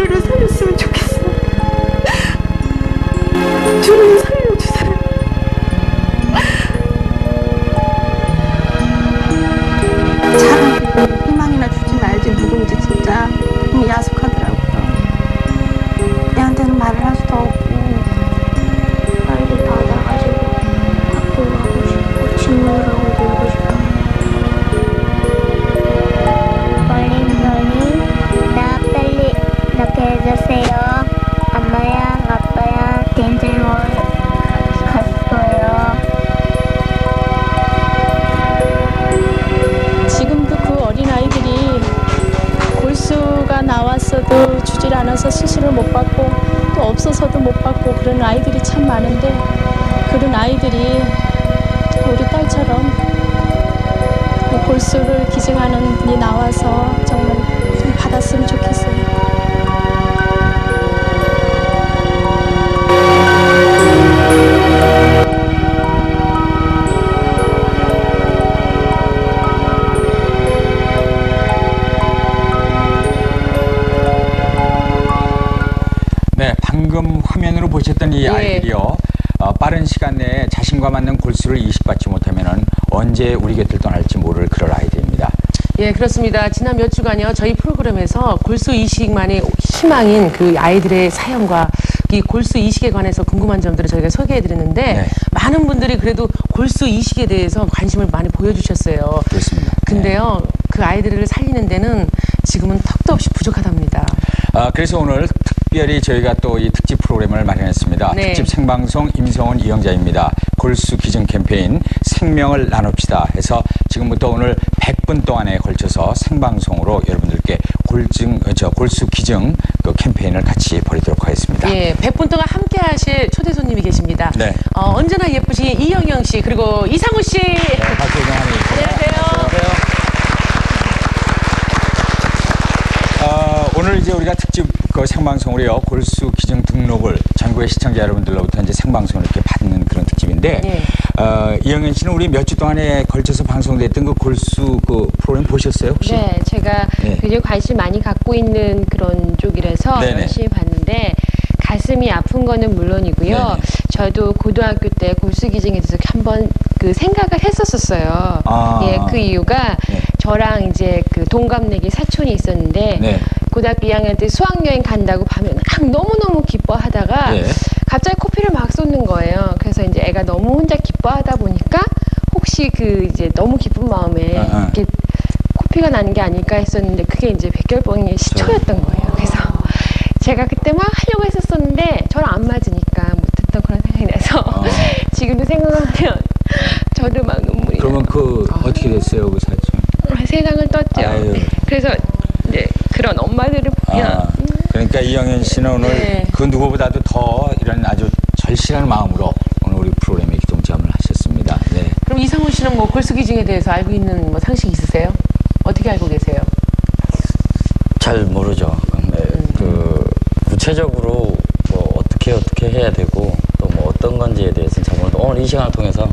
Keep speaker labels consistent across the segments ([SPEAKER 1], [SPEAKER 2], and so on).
[SPEAKER 1] 주르를 살렸으면 좋겠어. 주르를 살려주세요. 차라리 희망이나 주지 말지. 누군지 진짜 너무 야속하더라고요. 얘한테는 말을 할 수도 없고.
[SPEAKER 2] 빨리 받아가지고 학교 가고 싶고 친구들하고 놀고 싶어. 나 빨리 이렇게 해주세요. 엄마랑 아빠랑 딘즈몰 갔어요.
[SPEAKER 3] 지금도 그 어린아이들이 골수가 나왔어도 주질 않아서 수술을 못 받고 또 없어서도 못 받고 그런 아이들이 참 많은데, 그런 아이들이 우리 딸처럼 골수를 기증하는 분이 나와서 정말 좀 받았으면 좋겠어요.
[SPEAKER 4] 네, 방금 화면으로 보셨던 이
[SPEAKER 5] 예.
[SPEAKER 4] 아이들이요. 빠른 시간 내에 자신과 맞는 골수를 이식받지 못하면 언제 우리 곁을 떠날지 모를 그런 아이들입니다.
[SPEAKER 5] 예, 그렇습니다. 지난 몇 주간요, 저희 프로그램에서 골수 이식만이 희망인 그 아이들의 사연과 이 골수 이식에 관해서 궁금한 점들을 저희가 소개해드렸는데,
[SPEAKER 4] 네.
[SPEAKER 5] 많은 분들이 그래도 골수 이식에 대해서 관심을 많이 보여주셨어요.
[SPEAKER 4] 그렇습니다.
[SPEAKER 5] 근데요, 그 아이들을 살리는 데는 지금은 턱도 없이 부족하답니다.
[SPEAKER 4] 그래서 오늘 특별히 저희가 또 이 특집 프로그램을 마련했습니다.
[SPEAKER 5] 네.
[SPEAKER 4] 특집 생방송 임성훈 이영자입니다. 골수 기증 캠페인 생명을 나눕시다 해서 지금부터 오늘 100분 동안에 걸쳐서 생방송으로 여러분들께 골수 기증 그 캠페인을 같이 벌이도록 하겠습니다.
[SPEAKER 5] 예, 100분 동안 함께 하실 초대 손님이 계십니다.
[SPEAKER 4] 네.
[SPEAKER 5] 언제나 예쁘신 이영영 씨, 그리고 이상우 씨.
[SPEAKER 4] 네, 박수정환이
[SPEAKER 5] 안녕하세요.
[SPEAKER 4] 오늘 이제 우리가 특집 그 생방송으로요, 골수 기증 등록을 전국의 시청자 여러분들로부터 이제 생방송을 이렇게 받는 그런 특집인데,
[SPEAKER 5] 예.
[SPEAKER 4] 이영현 씨는 우리 몇 주 동안에 걸쳐서 방송됐던 그 골수 그 프로그램 보셨어요 혹시?
[SPEAKER 6] 네, 제가
[SPEAKER 4] 네.
[SPEAKER 6] 굉장히 관심 많이 갖고 있는 그런 쪽이라서
[SPEAKER 4] 네네.
[SPEAKER 6] 열심히 봤는데 가슴이 아픈 거는 물론이고요.
[SPEAKER 4] 네네.
[SPEAKER 6] 저도 고등학교 때 골수 기증에 대해서 한번 그 생각을 했었어요.
[SPEAKER 4] 아.
[SPEAKER 6] 예, 그 이유가
[SPEAKER 4] 네.
[SPEAKER 6] 저랑 이제 그 동갑내기 사촌이 있었는데
[SPEAKER 4] 네.
[SPEAKER 6] 고등학교 2학년 때 수학여행 간다고 밤에 막 너무너무 기뻐하다가
[SPEAKER 4] 네.
[SPEAKER 6] 갑자기 코피를 막 쏟는 거예요. 그래서 이제 애가 너무 혼자 기뻐하다 보니까 혹시 그 이제 너무 기쁜 마음에 이렇게 코피가 나는 게 아닐까 했었는데 그게 이제 백혈병의 시초였던 거예요. 그래서 제가 그때 막 하려고 했었었는데 저랑 안 맞으니까 못했던 그런 생각이 나서 지금도 생각하면 저도 막 눈물이
[SPEAKER 4] 그러면 그 어떻게 됐어요 그 사진?
[SPEAKER 6] 세상을 떴죠.
[SPEAKER 4] 아유.
[SPEAKER 6] 그래서 이제 그런 엄마들을 보면
[SPEAKER 4] 그러니까 이영현 씨는 오늘
[SPEAKER 6] 네.
[SPEAKER 4] 그 누구보다도 더 이런 아주 절실한 마음으로 오늘 우리 프로그램에 동참을 하셨습니다. 네.
[SPEAKER 5] 그럼 이상훈 씨는 뭐 골수 기증에 대해서 알고 있는 뭐 상식 있으세요? 어떻게 알고 계세요?
[SPEAKER 7] 잘 모르죠. 근데 그 구체적으로 뭐 어떻게 해야 되고 또 뭐 어떤 건지에 대해서는 잘 모르는데 오늘 이 시간을 통해서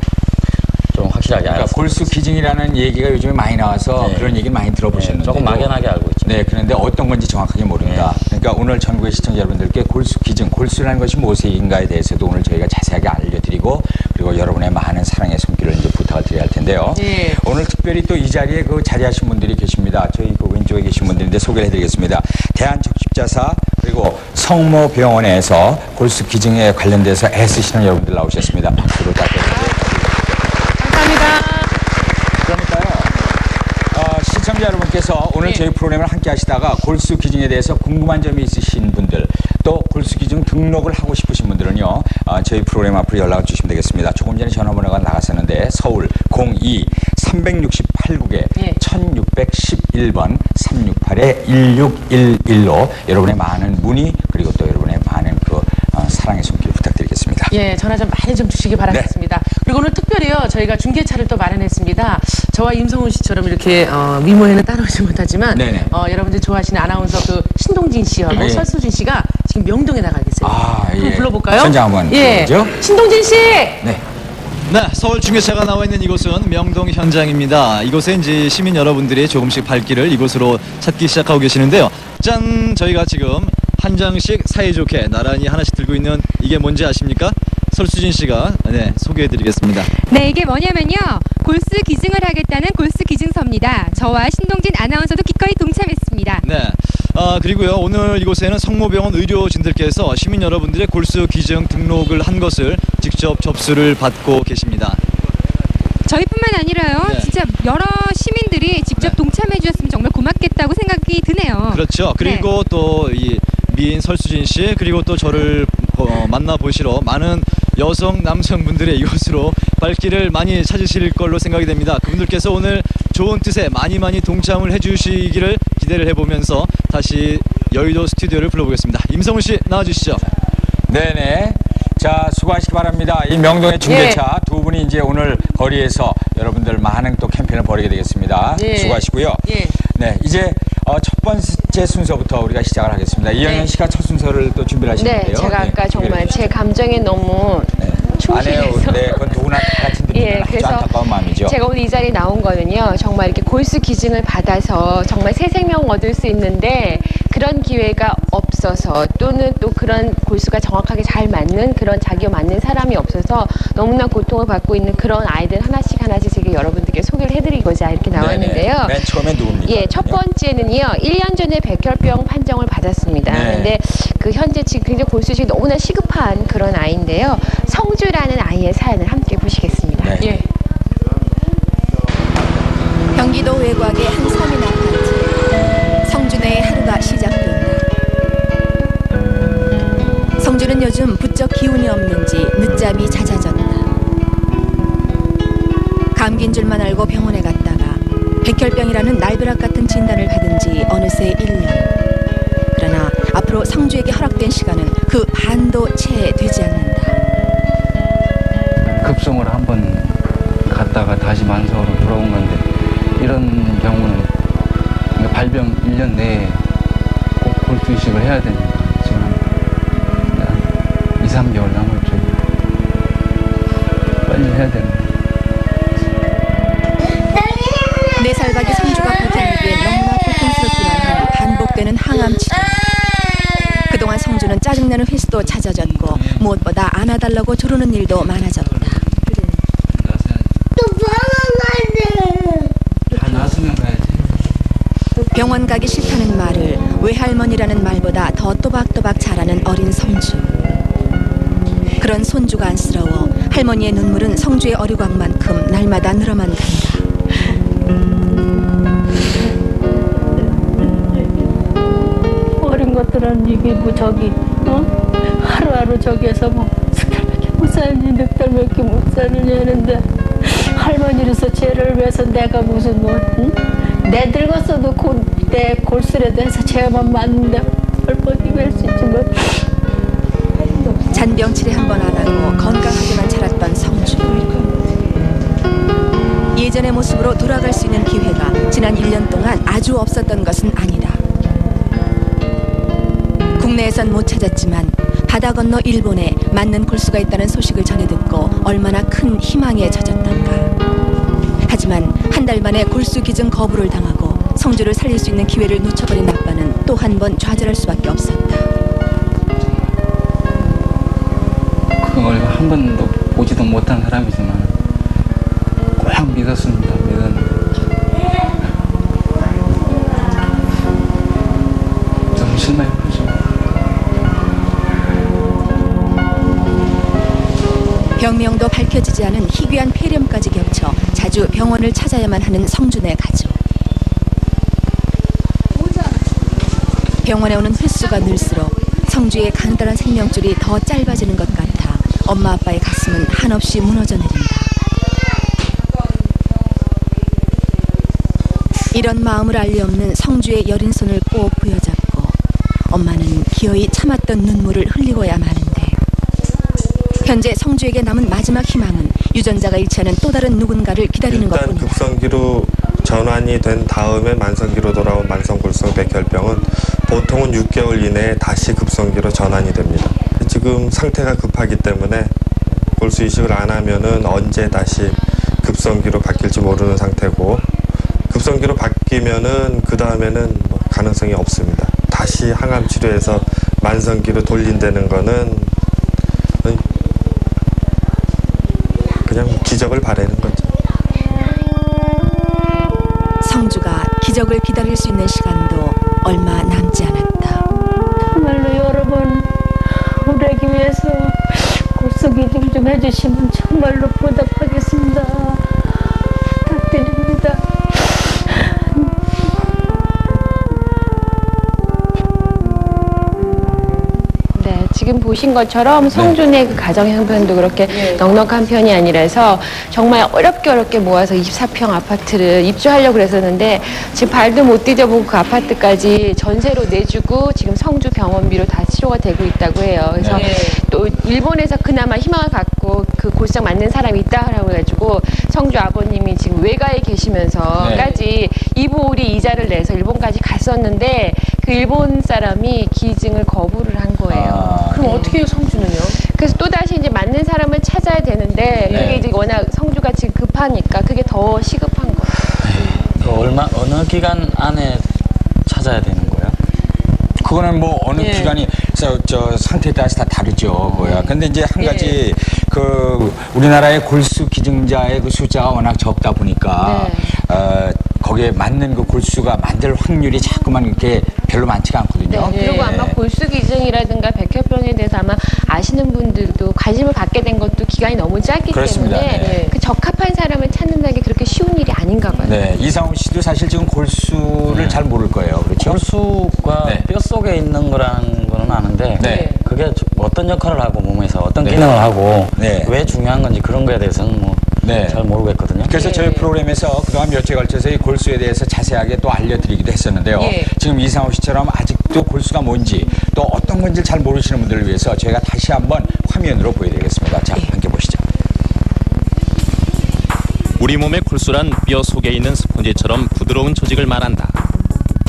[SPEAKER 7] 좀 확실하게
[SPEAKER 4] 그러니까
[SPEAKER 7] 알았습니다.
[SPEAKER 4] 골수 기증이라는 얘기가 요즘에 많이 나와서
[SPEAKER 7] 네.
[SPEAKER 4] 그런 얘기를 많이 들어보셨는데
[SPEAKER 7] 조금 막연하게 알고 있죠.
[SPEAKER 4] 네, 그런데 어떤 건지 정확하게 모릅니다. 그러니까 오늘 전국의 시청자 여러분들께 골수 기증, 골수라는 것이 무엇인가에 대해서도 오늘 저희가 자세하게 알려드리고 그리고 여러분의 많은 사랑의 손길을 이제 부탁을 드려야 할 텐데요.
[SPEAKER 5] 예.
[SPEAKER 4] 오늘 특별히 또 이 자리에 그 자리하신 분들이 계십니다. 저희 그 왼쪽에 계신 분들인데 소개를 해드리겠습니다. 대한적십자사 그리고 성모병원에서 골수 기증에 관련돼서 애쓰시는 여러분들 나오셨습니다. 박수로 부탁드립니다.
[SPEAKER 5] 감사합니다.
[SPEAKER 4] 그러니까요, 시청자 여러분께서 오늘
[SPEAKER 5] 예.
[SPEAKER 4] 저희 프로그램을 함께 하시다가 골수 기증에 대해서 궁금한 점이 있으신 분들 또 골수 기증 등록을 하고 싶으신 분들은요, 저희 프로그램 앞으로 연락을 주시면 되겠습니다. 조금 전에 전화번호가 나갔었는데 서울 02-368국에
[SPEAKER 5] 예.
[SPEAKER 4] 1611번 368-1611로 여러분의 많은 문의 그리고 또 여러분의 많은 그 사랑의 손길 부탁드리겠습니다.
[SPEAKER 5] 예, 전화 좀 많이 좀 주시기 바라겠습니다. 그리고 오늘 특별히요, 저희가 중계차를 또 마련했습니다. 저와 임성훈 씨처럼 이렇게 미모에는 따라오지 못하지만
[SPEAKER 4] 네네.
[SPEAKER 5] 여러분들 좋아하시는 아나운서 그 신동진 씨하고
[SPEAKER 4] 예.
[SPEAKER 5] 설수진 씨가 지금 명동에 나가 계세요. 한번 불러볼까요?
[SPEAKER 4] 현장 한번
[SPEAKER 5] 예,
[SPEAKER 4] 불러보죠.
[SPEAKER 5] 신동진 씨.
[SPEAKER 4] 네.
[SPEAKER 8] 네, 서울 중계차가 나와 있는 이곳은 명동 현장입니다. 이곳에 이제 시민 여러분들이 조금씩 발길을 이곳으로 찾기 시작하고 계시는데요. 짠! 저희가 지금 한 장씩 사이좋게 나란히 하나씩 들고 있는 이게 뭔지 아십니까? 설수진 씨가 소개해드리겠습니다.
[SPEAKER 9] 네, 이게 뭐냐면요. 골수 기증을 하겠다는 골수 기증서입니다. 저와 신동진 아나운서도 기꺼이 동참했습니다.
[SPEAKER 8] 네. 그리고요, 오늘 이곳에는 성모병원 의료진들께서 시민 여러분들의 골수 기증 등록을 한 것을 직접 접수를 받고 계십니다.
[SPEAKER 9] 저희뿐만 아니라요.
[SPEAKER 8] 네.
[SPEAKER 9] 진짜 여러 시민들이 직접 동참해 주셨으면 정말 고맙겠다고 생각이 드네요.
[SPEAKER 8] 그렇죠. 그리고 또 이 미인 설수진 씨, 그리고 또 저를 만나보시러 많은 여성, 남성분들의 이곳으로 발길을 많이 찾으실 걸로 생각이 됩니다. 그분들께서 오늘 좋은 뜻에 많이 동참을 해주시기를 기대를 해보면서 다시 여의도 스튜디오를 불러보겠습니다. 임성훈 씨 나와주시죠.
[SPEAKER 4] 네네. 자, 수고하시기 바랍니다. 이 명동의 중계차 두 분이 이제 오늘 거리에서 여러분들 많은 또 캠페인을 벌이게 되겠습니다. 수고하시고요. 네, 이제 첫 번째 순서부터 우리가 시작을 하겠습니다. 이영현 씨가 첫 순서를 또 준비를 하시는데요.
[SPEAKER 6] 네, 제가 아까 정말 제 감정에 너무 충실해서.
[SPEAKER 4] 네, 그건 누구나 같은 분이면 아주 안타까운 마음이죠.
[SPEAKER 6] 제가 오늘 이 자리에 나온 거는요, 정말 이렇게 골수 기증을 받아서 정말 새 생명 얻을 수 있는데 그런 기회가 없어서, 또는 또 그런 골수가 정확하게 잘 맞는 그런 자기와 맞는 사람이 없어서 너무나 고통을 받고 있는 그런 아이들 하나씩 제가 여러분들께 소개를 해드리고자 이렇게 나왔는데요.
[SPEAKER 4] 맨 처음에 누굽니까?
[SPEAKER 6] 예, 첫 번째는요, 1년 전에 백혈병 판정을 받았습니다. 근데 그 현재 지금 굉장히 골수식이 너무나 시급한 그런 아이인데요. 성주라는 아이의 사연을 함께 보시겠습니다.
[SPEAKER 10] 경기도 외곽의 한 서민 아파트. 성준의 하루가 시작된다. 성준은 요즘 부쩍 기운이 없는지 늦잠이 잦아졌다. 감기인 줄만 알고 병원에 갔다가 백혈병이라는 날벼락 같은 진단을 받은 지 어느새 1년. 그러나 앞으로 성주에게 허락된 시간은 그 반도 채 되지 않는다.
[SPEAKER 11] 급성을 한번 갔다가 다시 만성으로 돌아온 건데, 이런 경우는 발병 1년 내에 꼭 골수 이식을 해야 됩니다. 지금 2-3개월 남았죠. 빨리 해야 됩니다.
[SPEAKER 10] 4살박이 성주가 버티기에 너무나 고통스럽기만 한 반복되는 항암 치료. 그동안 성주는 짜증나는 횟수도 잦아졌고 무엇보다 안아달라고 조르는 일도 많아졌다.
[SPEAKER 11] 다 나았으면 가야지.
[SPEAKER 10] 병원 가기 싫다는 말을 외할머니라는 말보다 더 또박또박 잘하는 어린 성주. 그런 손주가 안쓰러워 할머니의 눈물은 성주의 어류광만큼 날마다 늘어만 간다.
[SPEAKER 3] 어린 것들은 이게 뭐 저기 하루하루 저기에서 뭐 숟갈밖에 못 살지, 넉달밖에 못 살느냐는데, 할머니로서 쟤를 위해서 내가 무슨 내 늙었어도 내 골수라도 해서 쟤만 맞는데 뭘 버티고 할 수 있지 뭐.
[SPEAKER 10] 잔병 치레 한 번 안 하고 건강하게만 자랐던 성주. 예전의 모습으로 돌아갈 수 있는 기회가 지난 1년 동안 아주 없었던 것은 아니다. 국내에선 못 찾았지만 바다 건너 일본에 맞는 골수가 있다는 소식을 전해 듣고 얼마나 큰 희망에 젖었던가. 하지만 한 달 만에 골수 기증 거부를 당하고 성주를 살릴 수 있는 기회를 놓쳐버린 아빠는 또 한 번 좌절할 수밖에 없었다.
[SPEAKER 11] 그걸 한 번도 보지도 못한 사람이지만 꼭 믿었습니다. 좀 실망했죠.
[SPEAKER 10] 병명도 밝혀지지 않은 희귀한 폐렴까지 겹쳐 자주 병원을 찾아야만 하는 성준의 가족. 병원에 오는 횟수가 늘수록 성주의 간단한 생명줄이 더 짧아지는 것 같아 엄마 아빠의 가슴은 한없이 무너져 내린다. 이런 마음을 알리 없는 성주의 여린 손을 꼭 부여잡고 엄마는 기어이 참았던 눈물을 흘리고야 마는데, 현재 성주에게 남은 마지막 희망은 유전자가 일치하는 또 다른 누군가를 기다리는
[SPEAKER 12] 일단
[SPEAKER 10] 것뿐이다.
[SPEAKER 12] 급성기로 전환이 된 다음에 만성기로 돌아온 만성골수 백혈병은 보통은 6개월 이내에 다시 급성기로 전환이 됩니다. 지금 상태가 급하기 때문에 골수 이식을 안 하면은 언제 다시 급성기로 바뀔지 모르는 상태고, 급성기로 바뀌면은 그 다음에는 가능성이 없습니다. 다시 항암 치료해서 만성기로 돌린다는 거는 그냥 기적을 바라는 거죠.
[SPEAKER 10] 성주가 기적을 기다릴 수 있는 시간도 얼마 남지 않았다.
[SPEAKER 2] 정말로 여러분 우리 애기 위해서 골수 기증 좀 해주시면 정말로 보답하겠습니다. 부탁드립니다.
[SPEAKER 6] 네, 지금 보신 것처럼 성준의 그 가정 형편도 그렇게 넉넉한 편이 아니라서 정말 어렵게 모아서 24평 아파트를 입주하려고 그랬었는데 지금 발도 못 디뎌보고 그 아파트까지 전세로 내주고 지금 성주 병원비로 다 치료가 되고 있다고 해요. 그래서 또 일본에서 그나마 희망을 갖고 그 골수장 맞는 사람이 있다라고 해가지고 성주 아버님이 지금 외가에 계시면서까지 이부오리 이자를 내서 일본까지 갔었는데 그 일본 사람이 기증을 거부를 한 거예요.
[SPEAKER 5] 그럼 어떻게 해요, 성주는요?
[SPEAKER 6] 그래서 또다시 이제 맞는 사람을 찾아야 되는데 그게 이제 워낙 성주가 지금 급하니까 그게 더 시급한 거예요.
[SPEAKER 7] 어느 기간 안에 찾아야 되는 거야?
[SPEAKER 4] 그거는 뭐 어느 기간이 저 상태에 따라서 다 다르죠. 뭐야. 근데 이제 한 가지 그 우리나라의 골수 기증자의 그 숫자가 워낙 적다 보니까 거기에 맞는 그 골수가 만들 확률이 자꾸만 이렇게 별로 많지가 않거든요.
[SPEAKER 6] 그리고 아마 골수 기증이라든가 백혈병에 대해서 아마 아시는 분들도 관심을 갖게 된 것도 기간이 너무 짧기 때문에 그 적합한 사람을 찾는다는 게 그렇게 쉬운 일이 아닌가 봐요.
[SPEAKER 4] 네, 이상훈 씨도 사실 지금 골수를 잘 모를 거예요. 그렇죠?
[SPEAKER 7] 골수가 뼛속에 있는 거라는 거는 아는데 그게 어떤 역할을 하고 몸에서 어떤 기능을 하고 왜 중요한 건지 그런 거에 대해서는 뭐 잘 모르겠거든요.
[SPEAKER 4] 그래서 저희 프로그램에서 그동안 몇 주에 걸쳐서 이 골수에 대해서 자세하게 또 알려드리기도 했었는데요. 지금 이상호 씨처럼 아직도 골수가 뭔지 또 어떤 건지 잘 모르시는 분들을 위해서 저희가 다시 한번 화면으로 보여드리겠습니다. 자, 함께 보시죠.
[SPEAKER 13] 우리 몸의 골수란 뼈 속에 있는 스펀지처럼 부드러운 조직을 말한다.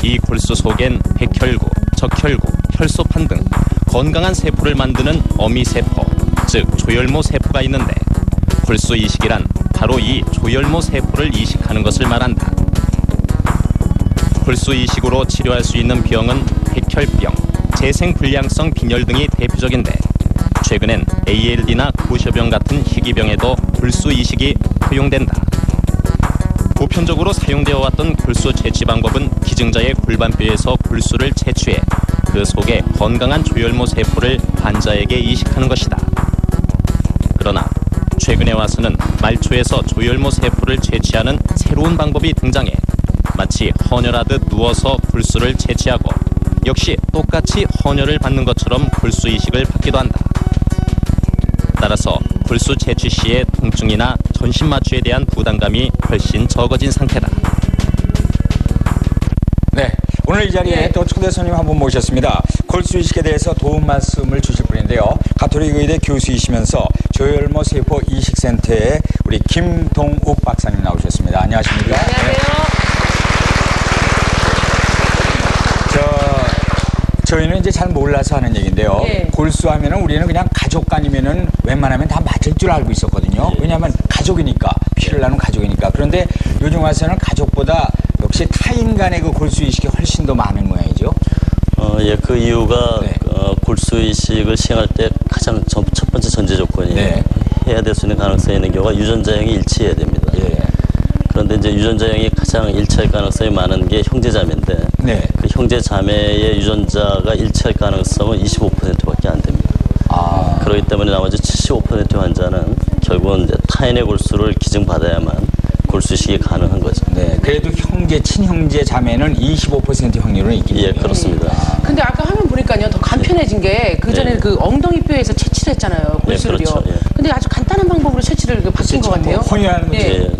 [SPEAKER 13] 이 골수 속엔 백혈구, 적혈구, 혈소판 등 건강한 세포를 만드는 어미세포, 즉 조혈모 세포가 있는데 골수 이식이란 바로 이 조혈모 세포를 이식하는 것을 말한다. 골수 이식으로 치료할 수 있는 병은 백혈병, 재생불량성 빈혈 등이 대표적인데 최근엔 ALD나 고셔병 같은 희귀병에도 골수 이식이 허용된다. 보편적으로 사용되어 왔던 골수 채취 방법은 기증자의 골반뼈에서 골수를 채취해 그 속에 건강한 조혈모 세포를 환자에게 이식하는 것이다. 그러나 최근에 와서는 말초에서 조혈모 세포를 채취하는 새로운 방법이 등장해 마치 헌혈하듯 누워서 골수를 채취하고 역시 똑같이 헌혈을 받는 것처럼 골수 이식을 받기도 한다. 따라서 골수 채취 시의 통증이나 전신 마취에 대한 부담감이 훨씬 적어진 상태다.
[SPEAKER 4] 네, 오늘 이 자리에 또 초대 손님 한 분 모셨습니다. 골수 이식에 대해서 도움 말씀을 주실 분인데요. 가톨릭 의대 교수이시면서 조혈모 세포 이식센터의 우리 김동욱 박사님 나오셨습니다. 안녕하십니까?
[SPEAKER 5] 안녕하세요.
[SPEAKER 4] 저희는 이제 잘 몰라서 하는 얘기인데요. 골수하면은 우리는 그냥 가족 간이면은 웬만하면 다 맞을 줄 알고 있었거든요. 왜냐하면 가족이니까, 피를 나눈 가족이니까. 그런데 요즘 와서는 가족보다 역시 타인 간의 그 골수 이식이 훨씬 더 많은 모양이죠.
[SPEAKER 7] 그 이유가 골수 이식을 시행할 때 가장 첫 번째 전제 조건이 해야 될 수 있는 가능성이 있는 경우가 유전자형이 일치해야 됩니다. 그런데 이제 유전자형이 가장 일치할 가능성이 많은 게 형제자매인데 그 형제자매의 유전자가 일치할 가능성은 25%밖에 안 됩니다. 그렇기 때문에 나머지 75%의 환자는 결국은 이제 타인의 골수를 기증받아야만 골수 이식이 가능한 거죠.
[SPEAKER 4] 네, 그래도 친형제 자매는 25% 확률은 있기 때문에.
[SPEAKER 7] 그렇습니다.
[SPEAKER 5] 근데 아까 화면 보니까요, 더 간편해진 게 그전에는 그 엉덩이뼈에서 채취를 했잖아요, 골수를요.
[SPEAKER 7] 그렇죠.
[SPEAKER 5] 근데 아주 간단한 방법으로 채취를 바뀐 것 같아요.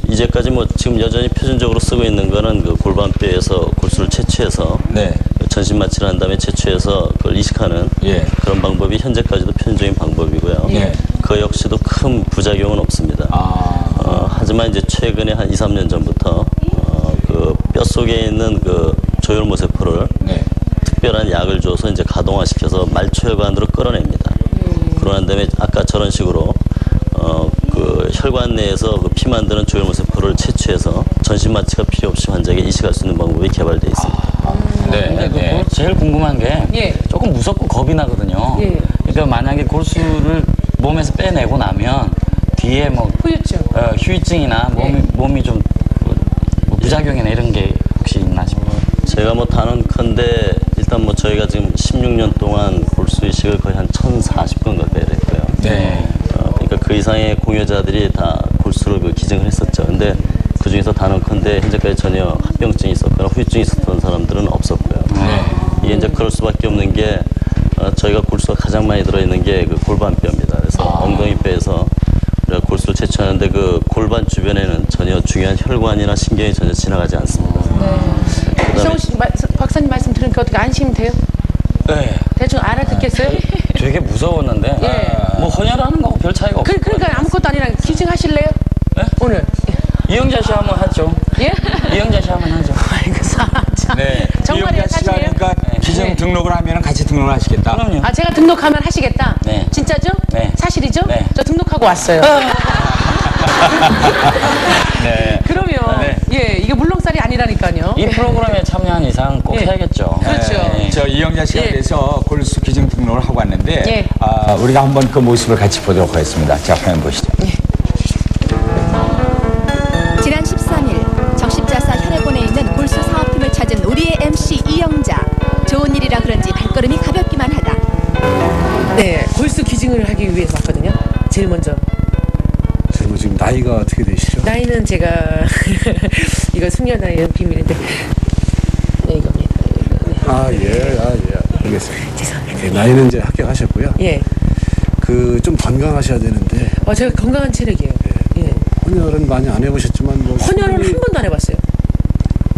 [SPEAKER 7] 이제까지 뭐 지금 여전히 표준적으로 쓰고 있는 거는 그 골반뼈에서 골수를 채취해서 전신 마취를 한 다음에 채취해서 그걸 이식하는 그런 방법이 현재까지도 표준적인 방법이고요. 그 역시도 큰 부작용은 없습니다. 하지만 이제 최근에 한 2, 3년 전부터 그 뼛속에 있는 그 조혈모 세포를 특별한 약을 줘서 이제 가동화시켜서 말초혈관으로 끌어냅니다. 그러한 다음에 아까 저런 식으로 그 혈관 내에서 그 피 만드는 조혈모 세포를 채취해서 전신 마취가 필요 없이 환자에게 이식할 수 있는 방법이 개발되어 있습니다.
[SPEAKER 5] 네.
[SPEAKER 7] 제일 궁금한 게 조금 무섭고 겁이 나거든요.
[SPEAKER 5] 예.
[SPEAKER 7] 그러니까 만약에 골수를 몸에서 빼내고 나면 뒤에 뭐 후유증이나 몸이 좀 뭐 부작용이나 이런 게 혹시 있나 싶어요.
[SPEAKER 14] 제가 뭐 단언컨대 일단 뭐 저희가 지금 16년 동안 골수 이식을 거의 한 1,040건 가까이 했고요.
[SPEAKER 4] 네.
[SPEAKER 14] 그러니까 그 이상의 공여자들이 다 골수를 기증을 했었죠. 근데 그 중에서 단언컨대 현재까지 전혀 합병증이 있었거나 후유증이 있었던 사람들은 없었고요. 이게 이제 그럴 수밖에 없는 게 저희가 골수가 가장 많이 들어있는 게 그 골반뼈입니다. 그래서 엉덩이뼈에서 우리가 골수를 채취하는데 그 골반 주변에는 전혀 중요한 혈관이나 신경이 전혀 지나가지 않습니다.
[SPEAKER 5] 이성훈 씨, 박사님 말씀 들으니까 어떻게 안심이 돼요?
[SPEAKER 7] 네.
[SPEAKER 5] 대충 알아듣겠어요?
[SPEAKER 7] 되게 무서웠는데 뭐 헌혈하는 거하고 별 차이가 없어요.
[SPEAKER 5] 그러니까 아무것도 아니라 기증하실래요?
[SPEAKER 7] 네?
[SPEAKER 5] 오늘
[SPEAKER 7] 이영자 씨 한번 하죠.
[SPEAKER 5] 예?
[SPEAKER 7] 이영자 씨 한번 하죠.
[SPEAKER 5] 아이고 사람 참.
[SPEAKER 4] 네.
[SPEAKER 5] 정말이에요, 사실이에요?
[SPEAKER 4] 그러니까 기증 등록을 하면 같이 등록을 하시겠다.
[SPEAKER 7] 그럼요.
[SPEAKER 5] 아 제가 등록하면 하시겠다?
[SPEAKER 7] 네.
[SPEAKER 5] 진짜죠?
[SPEAKER 7] 네.
[SPEAKER 5] 사실이죠?
[SPEAKER 7] 네.
[SPEAKER 5] 저 등록하고 왔어요.
[SPEAKER 4] 네.
[SPEAKER 5] 그러면
[SPEAKER 4] 네.
[SPEAKER 5] 예 이게 물렁살이 아니라니까요.
[SPEAKER 7] 이 프로그램에 참여한 이상 꼭 해야겠죠.
[SPEAKER 5] 그렇죠.
[SPEAKER 4] 네. 저 이영자 씨가 그래서 골수 기증 등록을 하고 왔는데 우리가 한번 그 모습을 같이 보도록 하겠습니다. 자, 화면 보시죠.
[SPEAKER 10] 지난 13일 적십자사 혈액원에 있는 골수 사업팀을 찾은 우리의 MC 이영자. 좋은 일이라 그런지 발걸음이 가볍기만 하다.
[SPEAKER 5] 네, 골수 기증을 하기 위해서 왔거든요. 제일 먼저.
[SPEAKER 15] 지금 나이가 어떻게 되시죠?
[SPEAKER 5] 나이는 제가 이거 숙녀나이는 비밀인데 네, 이겁니다.
[SPEAKER 15] 알겠습니다.
[SPEAKER 5] 죄송합니다.
[SPEAKER 15] 네, 나이는 이제 합격하셨고요.
[SPEAKER 5] 예.
[SPEAKER 15] 그 좀 건강하셔야 되는데.
[SPEAKER 5] 제가 건강한 체력이에요. 예.
[SPEAKER 15] 헌혈은 많이 안 해보셨지만 뭐
[SPEAKER 5] 헌혈은 한 번도 안 해봤어요.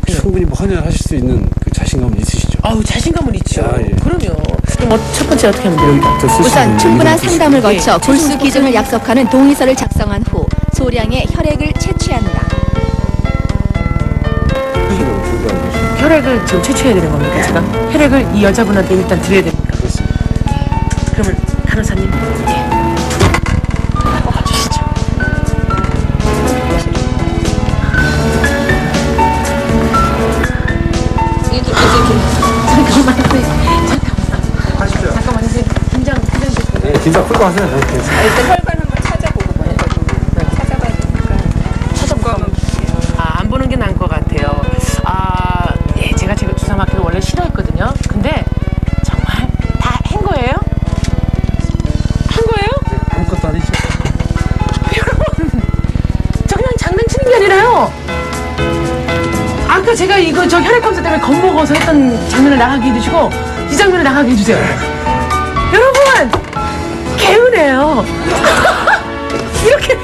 [SPEAKER 15] 충분히 뭐 헌혈하실 수 있는 그 자신감은 있으시죠?
[SPEAKER 5] 아우 자신감은 있죠.
[SPEAKER 15] 예.
[SPEAKER 5] 그럼요. 그럼 첫 번째 어떻게 하면 됩니까?
[SPEAKER 10] 우선 충분한 상담을 거쳐 골수 기증을 약속하는 동의서를 작성한 후 소량의 혈액을 채취한다.
[SPEAKER 5] 혈액을 지금 채취해야 되는 겁니까? 제가 혈액을 이 여자분한테 일단 드려야 됩니까?
[SPEAKER 15] 그렇습니다.
[SPEAKER 5] 그러면 간호사님 뽑아주시죠. 잠깐만요. 긴장
[SPEAKER 15] 네, 긴장 풀고 하세요.
[SPEAKER 16] 일단 혈관 한번 찾아보고 찾아봐야 되니까.
[SPEAKER 5] 안 보는 게 나을 것 같아요. 예, 제가 주사 맞기를 원래 싫어했거든요. 근데 정말 다 한 거예요? 한 거예요?
[SPEAKER 15] 아무것도 아니죠.
[SPEAKER 5] 여러분, 저 그냥 장난치는 게 아니라요. 아까 제가 이거 저 혈액 검사 때문에 겁먹어서 했던 장면을 나가게 해주시고 이 장면을 나가게 해주세요. 여러분, 개운해요. 이렇게,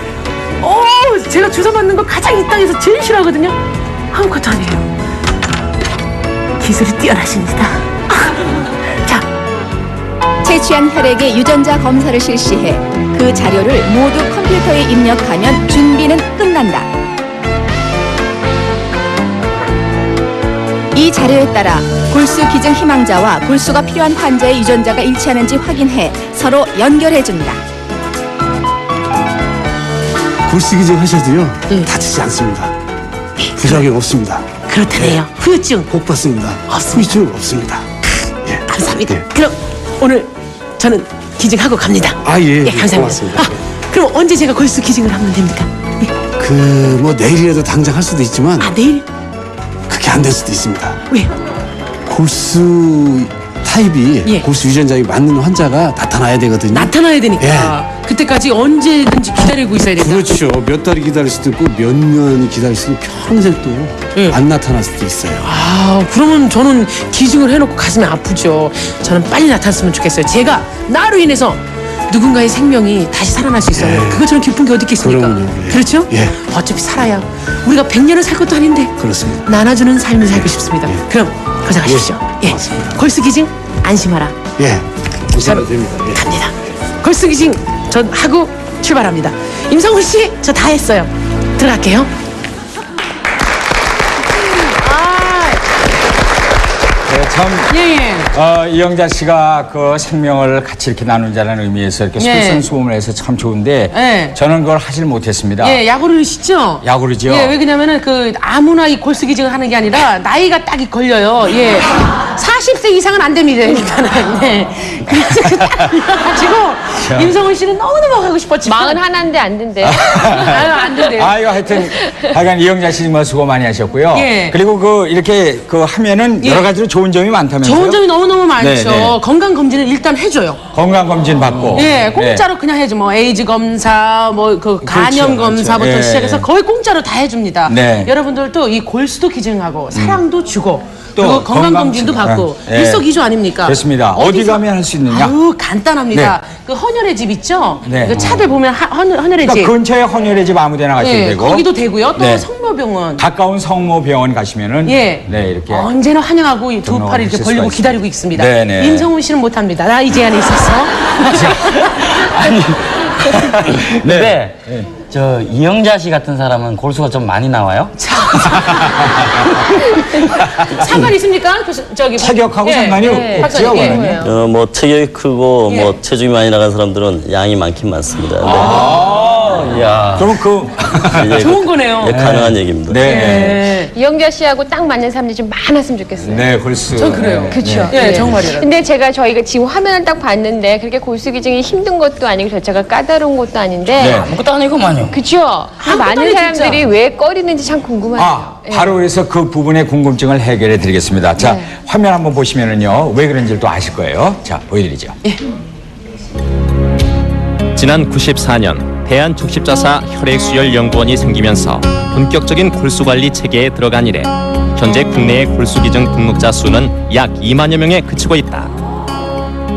[SPEAKER 5] 제가 주사 맞는 거 가장 이 땅에서 제일 싫어하거든요. 아무것도 아니에요. 기술이 뛰어나십니다. 자,
[SPEAKER 10] 채취한 혈액의 유전자 검사를 실시해 그 자료를 모두 컴퓨터에 입력하면 준비는 끝난다. 이 자료에 따라 골수 기증 희망자와 골수가 필요한 환자의 유전자가 일치하는지 확인해 서로 연결해준다.
[SPEAKER 15] 골수 기증 하셔도요 다치지 않습니다. 부작용 없습니다.
[SPEAKER 5] 그렇다네요. 후유증
[SPEAKER 15] 복 받습니다. 후유증 없습니다.
[SPEAKER 5] 감사합니다. 그럼 오늘 저는 기증하고 갑니다. 감사합니다.
[SPEAKER 15] 고맙습니다.
[SPEAKER 5] 그럼 언제 제가 골수 기증을 하면 됩니까?
[SPEAKER 15] 뭐 내일이라도 당장 할 수도 있지만
[SPEAKER 5] 내일?
[SPEAKER 15] 그게 안 될 수도 있습니다.
[SPEAKER 5] 왜요?
[SPEAKER 15] 골수 타입이 골수 유전자에 맞는 환자가 나타나야 되거든요.
[SPEAKER 5] 나타나야 되니까 그때까지 언제든지 기다리고 있어야 된다.
[SPEAKER 15] 그렇죠. 몇 달이 기다릴 수도 있고 몇 년이 기다릴 수도 있고 평생 또 안 나타날 수도 있어요.
[SPEAKER 5] 그러면 저는 기증을 해놓고 가슴이 아프죠. 저는 빨리 나타났으면 좋겠어요. 제가 나로 인해서 누군가의 생명이 다시 살아날 수 있어요. 그것처럼 기쁜 게 어디 있겠습니까? 그렇죠? 어차피 살아야 우리가 100년을 살 것도 아닌데
[SPEAKER 15] 그렇습니다.
[SPEAKER 5] 나눠주는 삶을 살고 싶습니다. 그럼 고생하십시오. 골수 기증 안심하라.
[SPEAKER 15] 고생이 됩니다.
[SPEAKER 5] 갑니다. 골수 기증 전 하고 출발합니다. 임성훈 씨, 저 다 했어요. 들어갈게요.
[SPEAKER 4] 참 이영자 씨가 그 생명을 같이 이렇게 나눈다는 의미에서 이렇게 솔선수범을 해서 참 좋은데 저는 그걸 하질 못했습니다.
[SPEAKER 5] 예, 야구르시죠?
[SPEAKER 4] 야구르죠.
[SPEAKER 5] 예, 왜 그러냐면은 그 아무나 이 골수기증을 하는 게 아니라 나이가 딱이 걸려요. 예. 40세 이상은 안 됩니다, 일단은. 네. 가지고 임성훈 씨는 너무너무 하고 싶었지만
[SPEAKER 6] 41인데 안 된대.
[SPEAKER 5] 아유, 안 된대요.
[SPEAKER 4] 이거 하여간 이영자 씨 정말 수고 많이 하셨고요.
[SPEAKER 5] 예.
[SPEAKER 4] 그리고 이렇게 하면은 여러 가지로 좋은 점이 많다면서요?
[SPEAKER 5] 좋은 점이 너무너무 많죠.
[SPEAKER 4] 네.
[SPEAKER 5] 건강검진을 일단 해줘요.
[SPEAKER 4] 건강검진 받고.
[SPEAKER 5] 예, 공짜로 그냥 해줘. 뭐, 에이즈 검사, 간염 검사부터
[SPEAKER 4] 그렇죠.
[SPEAKER 5] 시작해서 거의 공짜로 다 해줍니다.
[SPEAKER 4] 네.
[SPEAKER 5] 여러분들도 이 골수도 기증하고, 사랑도 주고,
[SPEAKER 4] 또
[SPEAKER 5] 그리고 건강검진도 받고,
[SPEAKER 4] 예.
[SPEAKER 5] 일석이조 아닙니까?
[SPEAKER 4] 그렇습니다. 어디 가면 할 수 있느냐?
[SPEAKER 5] 간단합니다. 그 헌혈의 집 있죠?
[SPEAKER 4] 네.
[SPEAKER 5] 그 차들 보면 헌혈의 집.
[SPEAKER 4] 그러니까 근처에 헌혈의 집 아무 데나 가셔도 되고.
[SPEAKER 5] 거기도 되고요. 또
[SPEAKER 4] 네.
[SPEAKER 5] 성모병원.
[SPEAKER 4] 가까운 성모병원 가시면은 이렇게
[SPEAKER 5] 언제나 환영하고 이 두
[SPEAKER 4] 등록을
[SPEAKER 5] 팔을 이렇게
[SPEAKER 4] 하실
[SPEAKER 5] 벌리고
[SPEAKER 4] 수가
[SPEAKER 5] 기다리고 있습니다.
[SPEAKER 4] 네네.
[SPEAKER 5] 임성훈 씨는 못합니다. 나이 제한이 있어서.
[SPEAKER 7] 근데 저 이영자 씨 같은 사람은 골수가 좀 많이 나와요?
[SPEAKER 5] 상관 있습니까?
[SPEAKER 4] 체격하고 상관이 없죠.
[SPEAKER 14] 뭐 체격이 크고 뭐 체중이 많이 나간 사람들은 양이 많긴 많습니다.
[SPEAKER 7] 야.
[SPEAKER 4] 그럼
[SPEAKER 5] 좋은 거네요.
[SPEAKER 14] 가능한 얘기입니다.
[SPEAKER 4] 네.
[SPEAKER 6] 이영자 씨하고 딱 맞는 사람들이 좀 많았으면 좋겠어요.
[SPEAKER 4] 네, 골수.
[SPEAKER 5] 전 그래요.
[SPEAKER 6] 그렇죠.
[SPEAKER 5] 네, 정말이에요.
[SPEAKER 6] 근데 저희가 지금 화면을 딱 봤는데 그렇게 골수 기증이 힘든 것도 아니고 절차가 까다로운 것도 아닌데
[SPEAKER 7] 아무것도 아니구만요.
[SPEAKER 6] 그렇죠. 많은 사람들이 왜 꺼리는지 참 궁금해요.
[SPEAKER 4] 바로 그래서 그 부분의 궁금증을 해결해 드리겠습니다. 자, 화면 한번 보시면은요, 왜 그런지를 또 아실 거예요. 자, 보여드리죠.
[SPEAKER 13] 지난 94년 대한척십자사 혈액수혈연구원이 생기면서 본격적인 골수관리 체계에 들어간 이래 현재 국내의 골수기증 등록자 수는 약 2만여 명에 그치고 있다.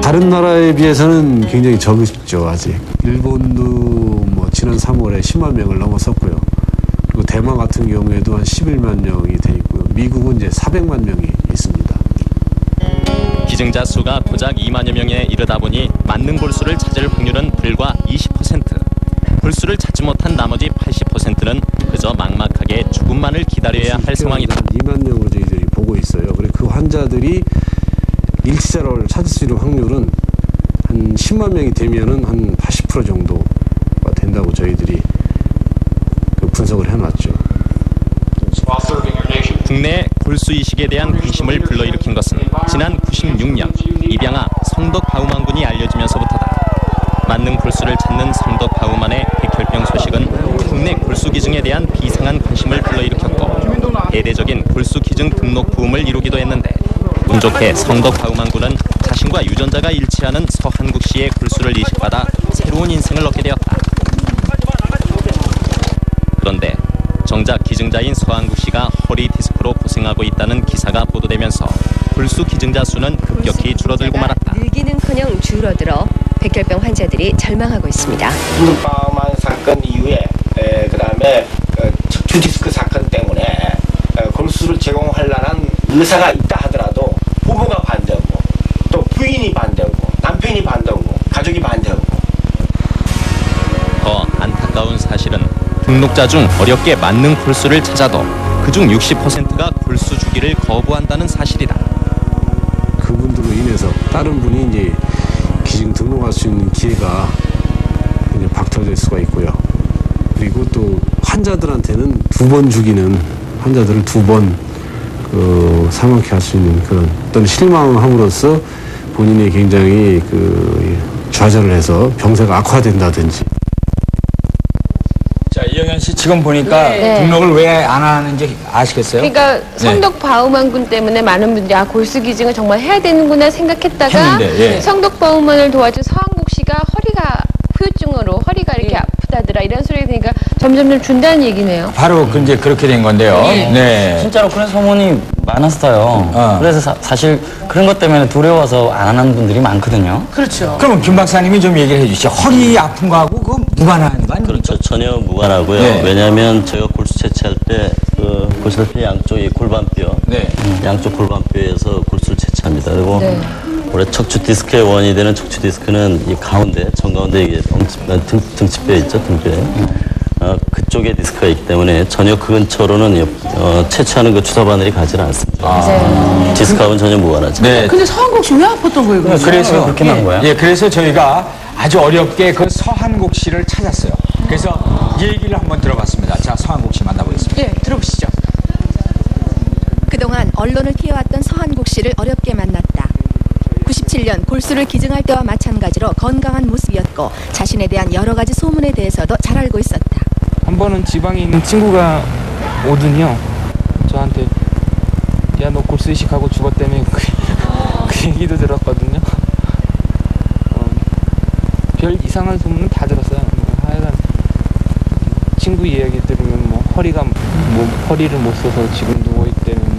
[SPEAKER 15] 다른 나라에 비해서는 굉장히 적죠, 아직. 일본도 뭐 지난 3월에 10만 명을 넘어섰고요. 그리고 대만 같은 경우에도 한 11만 명이 돼 있고요. 미국은 이제 400만 명이 있습니다.
[SPEAKER 13] 기증자 수가 고작 2만여 명에 이르다 보니 맞는 골수를 찾을 확률은 불과 20%. 골수를 찾지 못한 나머지 80%는 그저 막막하게 죽음만을 기다려야 할 상황이다.
[SPEAKER 15] 2만 명으로 저희들이 보고 있어요. 그리고 그 환자들이 일치자를 찾을 수 있는 확률은 한 10만 명이 되면은 한 80% 정도가 된다고 저희들이 분석을 해놨죠.
[SPEAKER 13] 국내 골수 이식에 대한 관심을 불러일으킨 것은 지난 96년 입양아 성덕바우만군이 알려지면서부터다. 맞는 골수를 찾는 성덕바우만의 백혈병 소식은 국내 골수 기증에 대한 비상한 관심을 불러일으켰고 대대적인 골수 기증 등록 부음을 이루기도 했는데 운 좋게 성덕바우만군은 자신과 유전자가 일치하는 서한국 씨의 골수를 이식받아 새로운 인생을 얻게 되었다. 그런데 정작 기증자인 서한국 씨가 허리 디스크로 고생하고 있다는 기사가 보도되면서 골수 기증자 수는 급격히 줄어들고 말았다.
[SPEAKER 17] 늘기는커녕 줄어들어 백혈병 환자들이 절망하고 있습니다.
[SPEAKER 18] 성덕바우만 사건 이후에 그다음에 척추 디스크 사건 때문에 골수를 제공하려는 의사가 있다 하더라도 부부가 반대하고 또 부인이 반대하고 남편이 반대하고 가족이 반대하고.
[SPEAKER 13] 더 안타까운 사실은 등록자 중 어렵게 맞는 골수를 찾아도 그중 60%가 골수 주기를 거부한다는 사실이다.
[SPEAKER 15] 그분들로 인해서 다른 분이 이제 기증 등록할 수 있는 기회가 이제 박탈될 수가 있고요. 그리고 또 환자들한테는 2번 죽이는 환자들을 2번 사망케 할 수 있는 그런 어떤 실망함으로써 본인이 굉장히 좌절을 해서 병세가 악화된다든지.
[SPEAKER 4] 자, 이영현 씨 지금 보니까 등록을 왜 안 하는지 아시겠어요?
[SPEAKER 6] 그러니까 성덕바우만군 때문에 많은 분들이 골수 기증을 정말 해야 되는구나 생각했다가 성덕바우만을 도와준 서한국 씨가 후유증으로 허리가 이렇게 아프다더라 이런 소리 들으니까 점점 준다는 얘기네요.
[SPEAKER 4] 바로 이제 그렇게 된 건데요. 네.
[SPEAKER 7] 진짜로 그런 소문이 많았어요. 그래서 사실 그런 것 때문에 두려워서 안 하는 분들이 많거든요.
[SPEAKER 5] 그렇죠.
[SPEAKER 4] 그럼 김 박사님이 좀 얘기를 해주시죠. 허리 아픈 거하고 그 무관한 거 아닙니까?
[SPEAKER 14] 그렇죠. 전혀 무관하고요. 왜냐하면 제가 골수 채취할 때 보시다시피 양쪽이 골반뼈, 양쪽 골반뼈에서 골수를 채취합니다. 그리고 원래 척추 디스크의 원인이 되는 척추 디스크는 이 가운데, 정가운데 이게 등치뼈 있죠, 등뼈. 워낙 그쪽에 디스크가 있기 때문에 전혀 그 근처로는 채취하는 그 주사 바늘이 가지는 않습니다. 디스크하고는 전혀 무관하죠.
[SPEAKER 4] 네.
[SPEAKER 5] 근데 서한국 씨 왜 아팠던 거예요? 그래서?
[SPEAKER 4] 그래서
[SPEAKER 14] 그렇게 난 거야?
[SPEAKER 4] 예, 그래서 저희가 아주 어렵게 그 서한국 씨를 찾았어요. 그래서 얘기를 한번 들어봤습니다. 자, 서한국 씨 만나보겠습니다.
[SPEAKER 5] 예, 들어보시죠.
[SPEAKER 10] 그동안 언론을 피해왔던 서한국 씨를 어렵게 만났다. 97년 골수를 기증할 때와 마찬가지로 건강한 모습이었고 자신에 대한 여러 가지 소문에 대해서도 잘 알고 있었다.
[SPEAKER 19] 한 번은 지방에 있는 친구가 오더니요 저한테 야 너 골수 이식하고 죽었다며 그 얘기도 들었거든요. 별 이상한 소문은 다 들었어요. 하여간 친구 이야기 들으면 뭐 허리를 못 써서 지금 누워 있다는.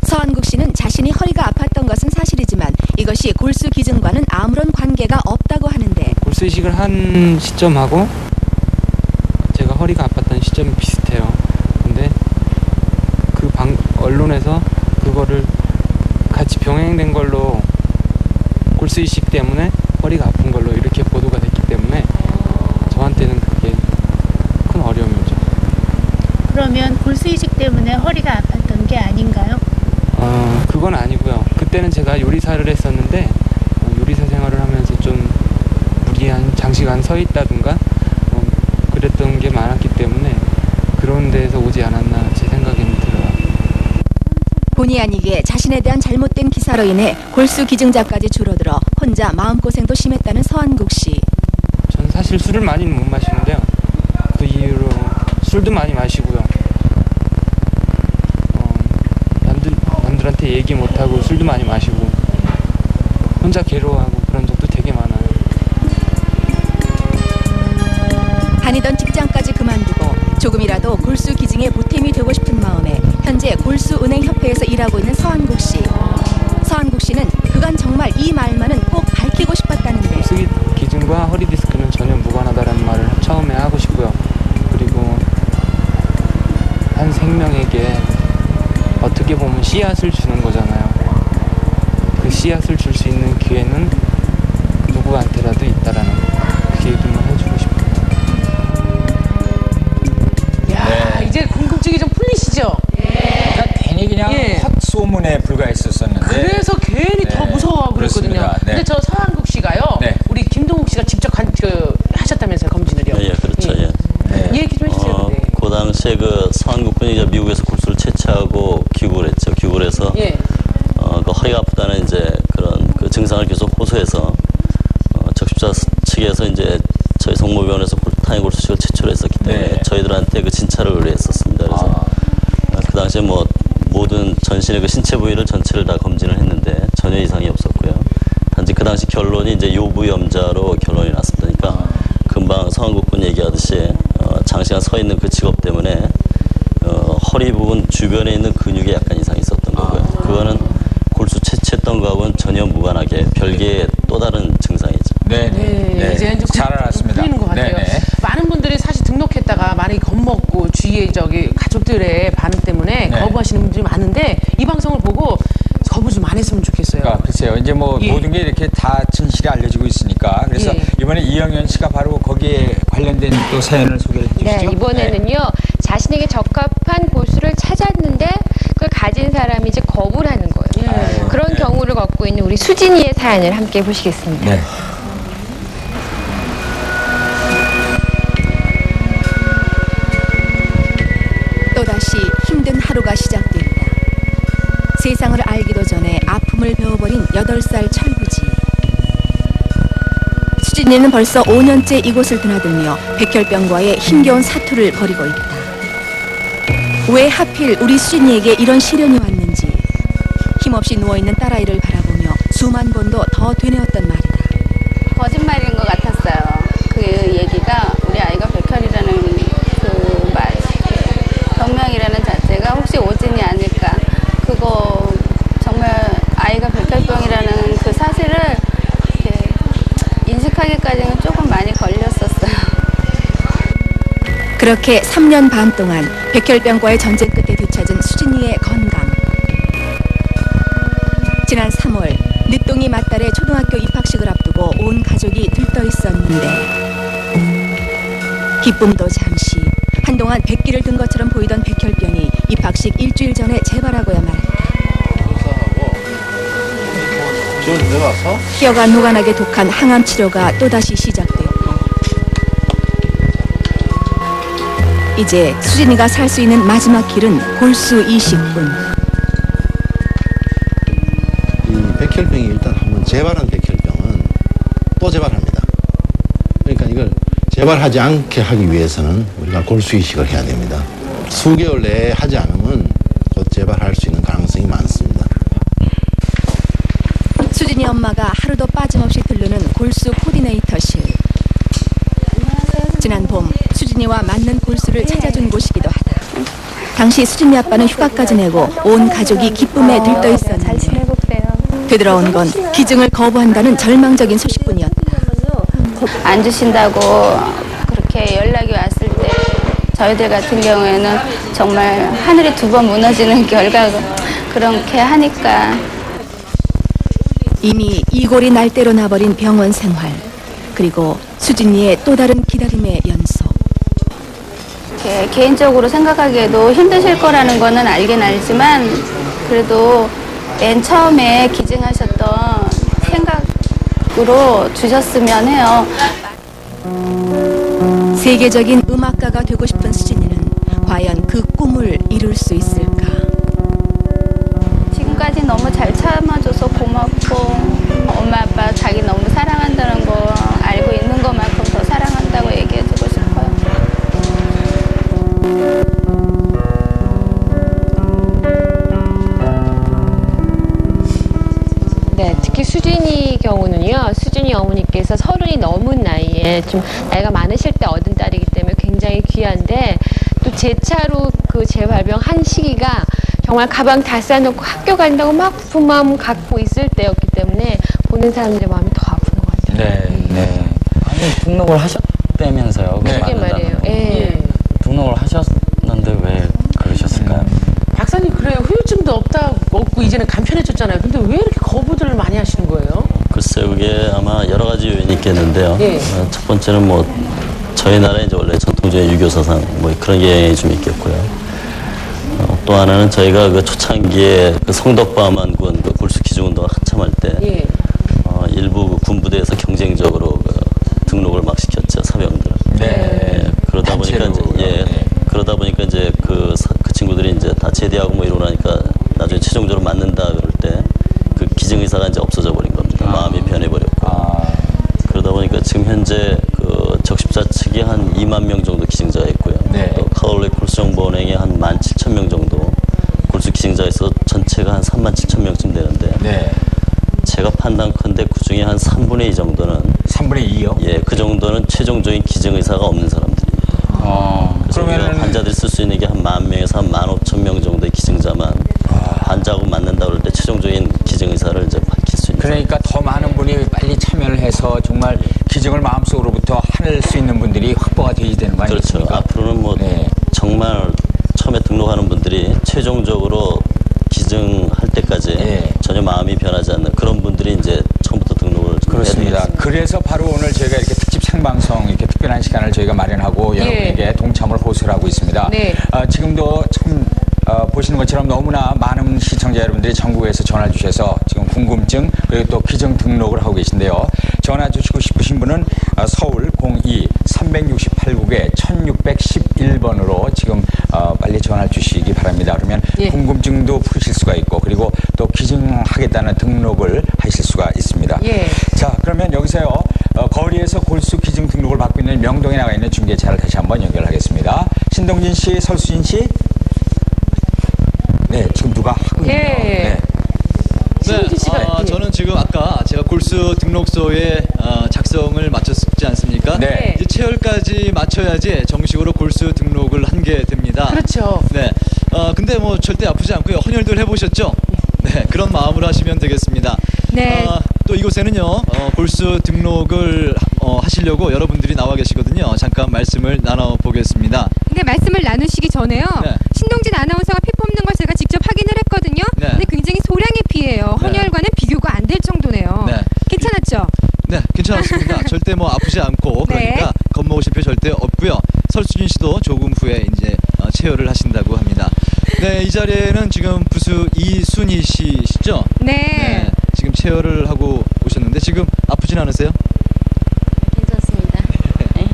[SPEAKER 10] 서한국 씨는 자신이 허리가 아팠던 것은 사실이지만 이것이 골수 기증과는 아무런 관계가 없다고 하는데
[SPEAKER 19] 골수 이식을 한 시점하고 제가 허리가 아팠던 시점이 비슷해요. 근데 그 언론에서 그거를 같이 병행된 걸로 골수 이식 때문에 허리가 아픈 걸로 이렇게 보도가 됐기 때문에 저한테는 그게 큰 어려움이죠.
[SPEAKER 2] 그러면 골수 이식 때문에 허리가 아팠던 게 아닌가요?
[SPEAKER 19] 그건 아니고요. 그때는 제가 요리사를 했었는데 요리사 생활을 하면서 좀 무리한 장시간 서 있다든가 그랬던 게 많았기 때문에 그런 데에서 오지 않았나 제 생각에는 들어요.
[SPEAKER 10] 본의 아니게 자신에 대한 잘못된 기사로 인해 골수 기증자까지 줄어들어 혼자 마음고생도 심했다는 서한국 씨.
[SPEAKER 19] 전 사실 술을 많이는 못 마시는데요. 그 이후로 술도 많이 마시고요. 남들한테 얘기 못하고 술도 많이 마시고 혼자 괴로워하고 그런 적도 되게 많아요.
[SPEAKER 10] 다니던 직장까지 그만두고 조금이라도 골수 기증에 보탬이 되고 싶은 마음에 현재 골수은행협회에서 일하고 있는 서한국 씨. 서한국 씨는 그간 정말 이 말만은 꼭 밝히고 싶었다는데
[SPEAKER 19] 골수 기증과 허리 디스크는 전혀 무관하다는 말을 처음에 하고 싶고요. 그리고 한 생명에게 어떻게 보면 씨앗을 주는 거잖아요. 그 씨앗을 줄 수 있는 기회는 누구한테라도 있다라는 그 얘기만 해주고 싶어요.
[SPEAKER 5] 야, 이제 궁금증이 좀 풀리시죠?
[SPEAKER 4] 그러니까 괜히 그냥 헛소문에 불과했었는데
[SPEAKER 5] 그래서 괜히 더 무서워하고 그랬거든요.
[SPEAKER 4] 네.
[SPEAKER 5] 근데 저 서한국 씨가요.
[SPEAKER 4] 네.
[SPEAKER 5] 우리 김동욱 씨가 직접 하셨다면서요, 검진을요?
[SPEAKER 14] 예, 그렇죠. 예.
[SPEAKER 5] 얘기 좀 해주세요.
[SPEAKER 14] 그 당시에 그 서한국 군이 이제 미국에서 골수를 채취하고 귀국을 했죠. 귀국을 해서 그 허리가 아프다는 이제 그런 그 증상을 계속 호소해서 적십자 측에서 이제 저희 성모병원에서 탄핵 골수식을 채취를 했었기 때문에 저희들한테 그 진찰을 의뢰했었습니다. 그래서 그 당시에 뭐 모든 전신의 그 신체 부위를 전체를 다 검진을 했는데 전혀 이상이 없었고요. 단지 그 당시 결론이 이제 요부염자로 결론이 났습니다. 그러니까 금방 서한국 군 얘기하듯이 장시간 서 있는 그 직업 때문에 허리 부분 주변에 있는 근육에 약간 이상이 있었던 거고요. 그거는 골수 채취했던 거하고는 전혀 무관하게 별개의 또 다른 증상이죠.
[SPEAKER 5] 이제
[SPEAKER 4] 잘 알았습니다.
[SPEAKER 5] 풀리는 것 같아요. 많은 분들이 사실 등록했다가 많이 겁먹고 주위에 가족들의 반응 때문에 거부하시는 분들이 많은데 이 방송을 보고 거부 좀 안 했으면 좋겠어요.
[SPEAKER 4] 그러니까 글쎄요. 이제 뭐 모든 게 이렇게 다 진실이 알려지고 있으니까 그래서 이번에 이영현 씨가 바로 거기에 관련된 또 사연을 소개해 주시죠.
[SPEAKER 6] 네, 이번에는요. 자신에게 적합한 골수를 찾았는데 그걸 가진 사람이 이제 거부를 하는 거예요. 그런 경우를 겪고 있는 우리 수진이의 사연을 함께 보시겠습니다.
[SPEAKER 4] 네.
[SPEAKER 10] 또다시 힘든 하루가 시작됐다. 세상을 알기도 전에 아픔을 배워버린 8살 철부지. 수진이는 벌써 5년째 이곳을 드나들며 백혈병과의 힘겨운 사투를 벌이고 있다. 왜 하필 우리 수진이에게 이런 시련이 왔는지 힘없이 누워있는 딸아이를 바라보며 수만 번도 더 되뇌었던 말이다.
[SPEAKER 20] 거짓말인 것 같았어요. 그 얘기가 우리 아이가 백혈이라는 그 말, 병명이라는 자체가 혹시 오진이 아닐까. 그거 정말 아이가 백혈병이라는 그 사실을 이렇게 인식하기까지는 조금 많이 걸렸었어요.
[SPEAKER 10] 그렇게 3년 반 동안 백혈병과의 전쟁 끝에 되찾은 수진이의 건강. 지난 3월 늦둥이 맏딸의 초등학교 입학식을 앞두고 온 가족이 들떠 있었는데 기쁨도 잠시. 한동안 백기를 든 것처럼 보이던 백혈병이 입학식 일주일 전에 재발하고야 말았다. 뼈가 녹아나게 독한 항암 치료가 또다시 시작되었고 이제 수진이가 살 수 있는 마지막 길은 골수 이식뿐.
[SPEAKER 21] 이 백혈병이 일단 한번 재발한 백혈병은 또 재발합니다. 그러니까 이걸 재발하지 않게 하기 위해서는 우리가 골수 이식을 해야 됩니다. 수개월 내에 하지 않으면 곧 재발할 수 있는 가능성이 많습니다.
[SPEAKER 10] 수진이 엄마가 하루도 빠짐없이 들르는 골수 코디네이터실. 지난 봄 수진이와 맞는 골수를 찾아준 곳이기도 하다. 당시 수진이 아빠는 휴가까지 내고 온 가족이 기쁨에 들떠 있었는데 되돌아온 건 기증을 거부한다는 절망적인 소식뿐이었다.
[SPEAKER 20] 안 주신다고 그렇게 연락이 왔을 때 저희들 같은 경우에는 정말 하늘이 두 번 무너지는 결과가 그렇게 하니까
[SPEAKER 10] 이미 이골이 날대로 나버린 병원 생활 그리고 수진이의 또 다른 기다림의 연속.
[SPEAKER 20] 개인적으로 생각하기에도 힘드실 거라는 거는 알긴 알지만 그래도 맨 처음에 기증하셨던 생각으로 주셨으면 해요.
[SPEAKER 10] 세계적인 음악가가 되고 싶은 수진이는 과연 그 꿈을 이룰 수 있을까?
[SPEAKER 20] 지금까지 너무 잘 참아줘서 고맙고 엄마 아빠 자기 너무 사랑한다는 거 알고 있는 것만큼 더 사랑한다고 얘기해주고 싶어요.
[SPEAKER 6] 네, 특히 수진이 경우는요. 수진이 어머니께서 30이 넘은 나이에 좀 나이가 많으실 때 얻은 딸이기 때문에 굉장히 귀한데 또 제 차로 그 재발병 한 시기가 정말 가방 다 싸놓고 학교 간다고 막 부푼 마음 갖고 있을 때였기 때문에 보는 사람들의 마음이 더 아픈 것 같아요.
[SPEAKER 7] 네, 네. 아니 등록을 하셨다면서요?
[SPEAKER 6] 그러게 말이에요. 예.
[SPEAKER 7] 등록을 하셨는데 왜 그러셨을까요?
[SPEAKER 5] 박사님 그래요. 후유증도 없고 이제는 간편해졌잖아요. 근데 왜 이렇게 거부들을 많이 하시는 거예요?
[SPEAKER 14] 글쎄요, 그게 아마 여러 가지 요인이 있겠는데요.
[SPEAKER 5] 예.
[SPEAKER 14] 첫 번째는 뭐 저희 나라에 이제 원래 전통적인 유교 사상 뭐 그런 게 좀 있겠고요. 또 하나는 저희가 그 초창기에 그 성덕바만군 그 골수 기증 운동을 한참 할 때 일부 그 군부대에서 경쟁적으로 그 등록을 막 시켰죠, 사병들은. 네. 그러다 보니까 이제 그러다 보니까 이제 그 친구들이 이제 다 제대하고 뭐 이러고 나니까 나중에 최종적으로 맞는다 그럴 때 그 기증 의사가 이제 없어져 버린 겁니다. 마음이 변해버렸고. 그러다 보니까 지금 현재 그 적십자 측이 한 2만 명 정도 기증자가 있고요. 또 카톨릭 골수 정보은행에 한 17,000명 정도 골수 기증자가 있어 전체가 한 37,000명쯤 되는데 제가 판단컨대 그 중에 한 3분의 2 정도는
[SPEAKER 4] 3분의 2요?
[SPEAKER 14] 예, 그 정도는 최종적인 기증 의사가 없는 사람들입니다. 그래서 그러면 환자들이 쓸 수 있는 게 한 10,000명에서 한 15,000명 정도의 기증자만 환자하고 맞는다 그럴 때 최종적인 기증 의사를 이제 밝힐 수 있는.
[SPEAKER 4] 그러니까 더 많은 분이 빨리 참여를 해서 정말 기증을 마음속으로부터 할 수 있는 분들이 확보가 되어야 되는 거 아니겠습니까?
[SPEAKER 14] 그렇죠. 앞으로는 뭐 정말 처음에 등록하는 분들이 최종적으로 기증할 때까지 전혀 마음이 변하지 않는 그런 분들이 이제 처음부터 등록을
[SPEAKER 4] 그렇습니다.
[SPEAKER 14] 해야 되겠습니다.
[SPEAKER 4] 그래서 바로 오늘 저희가 이렇게 특집 생방송 이렇게 특별한 시간을 저희가 마련하고 여러분에게 동참을 호소를 하고 있습니다. 지금도 참 보시는 것처럼 너무나 많은 시청자 여러분들이 전국에서 전화 주셔서 지금 궁금증 그리고 또 기증 등록을 하고 계신데요. 전화 주시고 싶으신 분은 서울 02-368국에 1611번으로 지금 빨리 전화 주시기 바랍니다. 그러면 궁금증도 풀으실 수가 있고 그리고 또 기증하겠다는 등록을 하실 수가 있습니다. 자, 그러면 여기서요. 거리에서 골수 기증 등록을 받고 있는 명동에 나가 있는 중개차를 다시 한번 연결하겠습니다. 신동진 씨, 설수진 씨. 네, 지금 누가 하고 있네요. 네.
[SPEAKER 8] 저는 지금 아까 제가 골수 등록서에 작성을 마쳤지 않습니까? 이제 체열까지 마쳐야지 정식으로 골수 등록을 한 게 됩니다.
[SPEAKER 5] 그렇죠.
[SPEAKER 8] 네. 근데 뭐 절대 아프지 않고요. 헌혈들 해보셨죠? 네, 그런 마음으로 하시면 되겠습니다.
[SPEAKER 9] 네.
[SPEAKER 8] 또 이곳에는요, 골수 등록을 하시려고 여러분들이 나와 계시거든요. 잠깐 말씀을 나눠보겠습니다.
[SPEAKER 9] 근데 말씀을 나누시기 전에요. 신동진 아나운서가 피 뽑는 걸 제가 직접 확인을 했거든요. 근데 굉장히 소량의 피예요. 헌혈과는 비교가 안 될 정도네요. 괜찮았죠?
[SPEAKER 8] 네, 괜찮았습니다. 절대 뭐 아프지 않고 그러니까 겁먹으실 필요 절대 없고요. 설수진 씨도 조금 후에 이제 체열을 하신다고 합니다. 네, 이 자리에는 지금 부수 이순희 씨시죠?
[SPEAKER 9] 네.
[SPEAKER 8] 지금 체열을 하고 오셨는데 지금 아프진 않으세요?
[SPEAKER 1] 괜찮습니다. 네.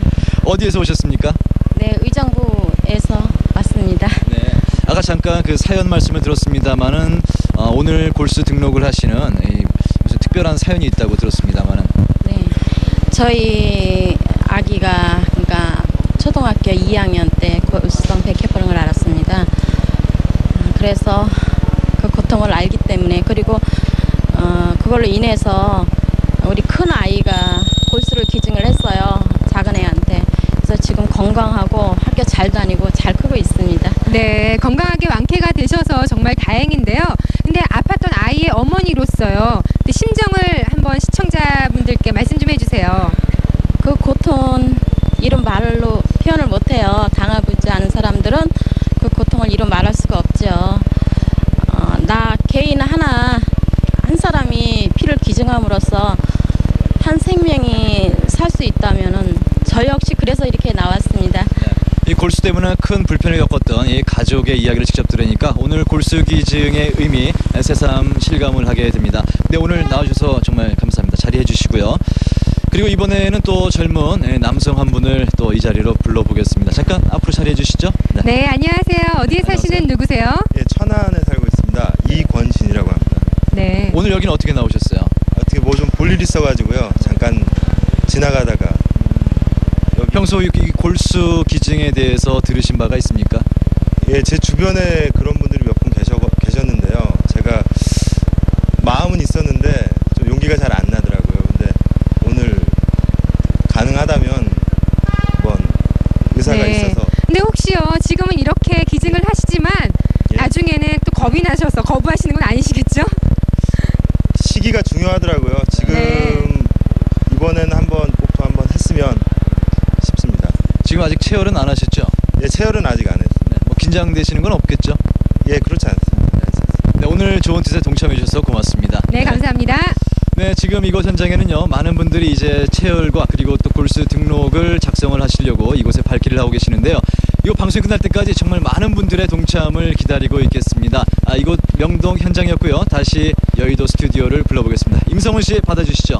[SPEAKER 8] 어디에서 오셨습니까?
[SPEAKER 1] 네, 의정부에서 왔습니다.
[SPEAKER 8] 네. 아까 잠깐 그 사연 말씀을 들었습니다만은 오늘 골수 등록을 하시는 무슨 특별한 사연이 있다고 들었습니다만은.
[SPEAKER 1] 네. 저희 아기가 그러니까 초등학교 2학년 때 골수성 백혈병을 알았습니다. 그래서 그 고통을 알기 때문에 그리고 그걸로 인해서 우리 큰 아이가 골수를 기증을 했어요. 작은 애한테. 그래서 지금 건강하고 학교 잘 다니고 잘 크고 있습니다.
[SPEAKER 9] 네, 건강하게 완쾌가 되셔서 정말 다행인데요. 근데 아팠던 아이의 어머니로서요. 심정을 한번 시청자분들께 말씀 좀 해주세요.
[SPEAKER 1] 그 고통 이런 말로 표현을 못해요. 당하고 있지 않은 사람들은 그 고통을 이루 말할 수가 없죠. 나 개인 한 사람이 피를 기증함으로써 한 생명이 살 수 있다면은 저 역시 그래서 이렇게 나왔습니다.
[SPEAKER 8] 이 골수 때문에 큰 불편을 겪었던 이 가족의 이야기를 직접 들으니까 오늘 골수 기증의 의미 새삼 실감을 하게 됩니다. 네, 오늘 나와주셔서 정말 감사합니다. 자리해 주시고요. 그리고 이번에는 또 젊은 남성 한 분을 또 이 자리로 불러보겠습니다. 잠깐 앞으로 자리해 주시죠.
[SPEAKER 9] 네, 안녕하세요. 어디에 사시는 누구세요?
[SPEAKER 22] 예, 천안에 살고 있습니다. 이권진이라고 합니다.
[SPEAKER 9] 네.
[SPEAKER 8] 오늘 여기는 어떻게 나오셨어요?
[SPEAKER 22] 어떻게 뭐 좀 볼 일 있어가지고요. 잠깐 지나가다가.
[SPEAKER 8] 평소 이 골수 기증에 대해서 들으신 바가 있습니까?
[SPEAKER 22] 예, 제 주변에 그런 분들이 몇 분 계셨는데요. 제가 마음은 있었는데 좀 용기가 잘 안 나더라고요. 근데 오늘 가능하다면 한번 의사가 있어서.
[SPEAKER 9] 근데 혹시요, 지금은 이렇게 기증을 하시지만 나중에는 또 겁이 나셔서 거부하시는 건 아니시겠죠?
[SPEAKER 22] 시기가 중요하더라고요. 지금 이번에는 복도 한번 했으면 싶습니다.
[SPEAKER 8] 지금 아직 체열은 안 하셨죠?
[SPEAKER 22] 예, 체열은 아직 안 했습니다.
[SPEAKER 8] 뭐 긴장되시는 건 없겠죠?
[SPEAKER 22] 예, 그렇지 않습니다.
[SPEAKER 8] 네, 오늘 좋은 뜻에 동참해 주셔서 고맙습니다.
[SPEAKER 9] 네, 감사합니다.
[SPEAKER 8] 네, 지금 이곳 현장에는요, 많은 분들이 이제 체열과 그리고 또 골수 등록을 작성을 하시려고 이곳에 발길을 하고 계시는데요. 이거 방송이 끝날 때까지 정말 많은 분들의 동참을 기다리고 있겠습니다. 이곳 명동 현장이었고요. 다시 여의도 스튜디오를 불러보겠습니다. 임성훈 씨 받아주시죠.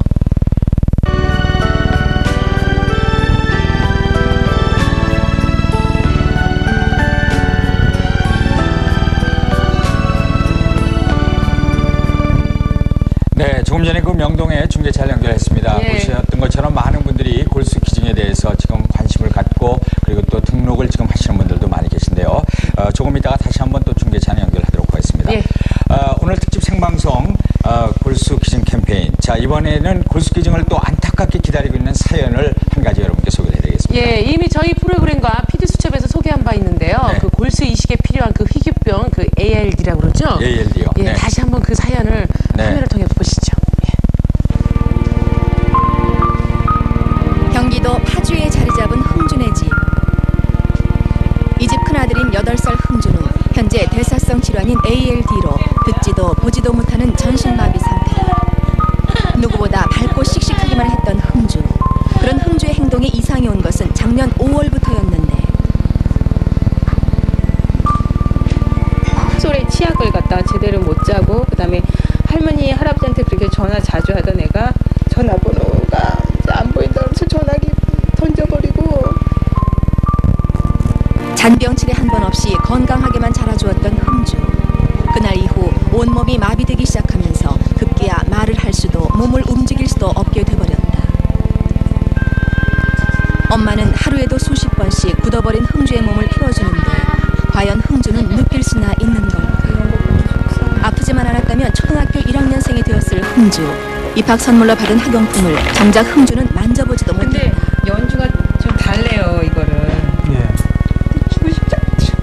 [SPEAKER 4] 네, 조금 전에 그 명동에 중계차를 연결했습니다. 보셨던 것처럼 많은 분들이 골수 기증에 대해서 지금 관심을 갖고 그리고 또 등록을 지금 하시는 분들도 많이 계신데요. 조금 이따가 다시 한번 또 중계차를 연결하도록 하겠습니다. 오늘 특집 생방송 골수 기증 캠페인. 자, 이번에는 골수 기증을 또 안타깝게 기다리고 있는 사연을 한 가지 여러분께 소개해 드리겠습니다.
[SPEAKER 5] 예, 이미 저희 프로그램과 PD수첩에서 소개한 바 있는데요. 그 골수 이식에 필요한 그 희귀병, 그 ALD라고 그러죠?
[SPEAKER 4] ALD요.
[SPEAKER 5] 예,
[SPEAKER 4] 네.
[SPEAKER 5] 다시 한번 그 사연을 카메라를 통해 보시죠.
[SPEAKER 10] 경기도 파주에 자리 잡은 흥준의 집. 이 집 큰아들인 8살 흥준은 현재 대사성 질환인 ALD로 듣지도 보지도 못하는 전신마비 상태다. 누구보다 밝고 씩씩하기만 했던 흥주. 그런 흥주의 행동에 이상이 온 것은 작년 5월부터였는데
[SPEAKER 16] 소리 치약을 갖다 제대로 못 짜고 그다음에 할머니 할아버지한테 그렇게 전화 자주 하던 애가 전화번호가 안 보인다 그래서 전화기 던져버리고
[SPEAKER 10] 잔병치레 한 번 없이 건강하게만 자라주었던 흥주. 그날 이후 온몸이 마비되기 시작하면서 급기야 말을 할 수도 몸을 움직일 수도 없게 돼버렸다. 엄마는 하루에도 수십 번씩 굳어버린 흥주의 몸을 풀어주는데 과연 흥주는 느낄 수나 있는 걸까? 아프지만 않았다면 초등학교 1학년생이 되었을 흥주. 입학 선물로 받은 학용품을 정작 흥주는 만져보지도 못했다.
[SPEAKER 16] 근데 연주가 좀 달래요 이거를. 주고 싶지 않죠.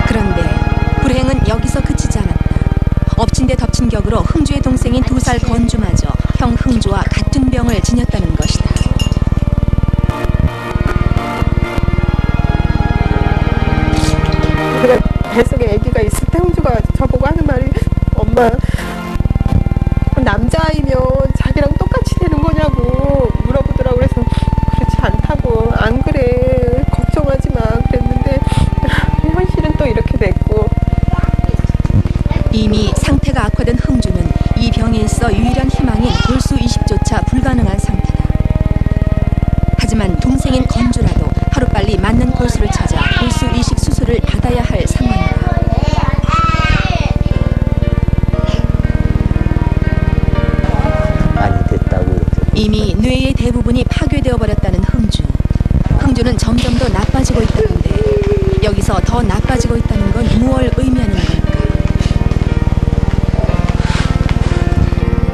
[SPEAKER 10] 그런데 불행은 여기서 그치지 않았다. 엎친 데 덮친 격으로 흥주의 동생인 2살 건주마저 형 흥주와 같은 병을 지녔다는 것이다.
[SPEAKER 16] 그래 뱃속에 아기가 있을 때 흥주가 저보고 하는 말이 엄마 남자아이는
[SPEAKER 10] 이미 상태가 악화된 흥주는 이 병에 있어 유일한 희망인 골수 이식조차 불가능한 상태다. 하지만 동생인 건주라도 하루빨리 맞는 골수를 찾아 골수 이식 수술을 받아야 할 상황이다.
[SPEAKER 7] 많이 됐다고.
[SPEAKER 10] 이미 뇌의 대부분이 파괴되어 버렸다는 흥주. 흥주는 점점 더 나빠지고 있다는데 여기서 더 나빠지고 있다는 건 무엇을 의미하는 걸까?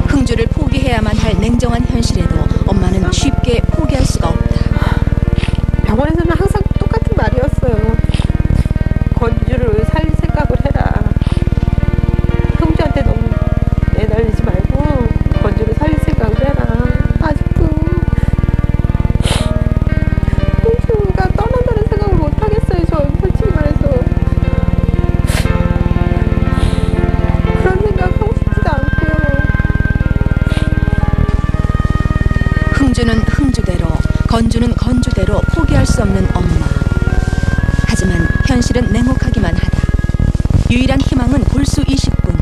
[SPEAKER 10] 흥주를 포기해야만 할 냉정한 현실에도 엄마는 쉽게 포기할 수가 없다.
[SPEAKER 16] 병원에서는 항상 똑같은 말이었어요. 건주를 살릴 생각을 해라. 흥주한테 너무 내달리지 말고 건주를 살릴 생각을 해라. 아직도 흥주가 떠난다는 생각을 못 하겠어요. 저 솔직히 말해서 그런 생각하고 싶지도 않고요.
[SPEAKER 10] 흥주는 흥주대로, 건주는 건주대로 포기할 수 없는 엄마. 하지만 현실은 냉혹하기만 하다. 유일한 희망은 골수 이식뿐.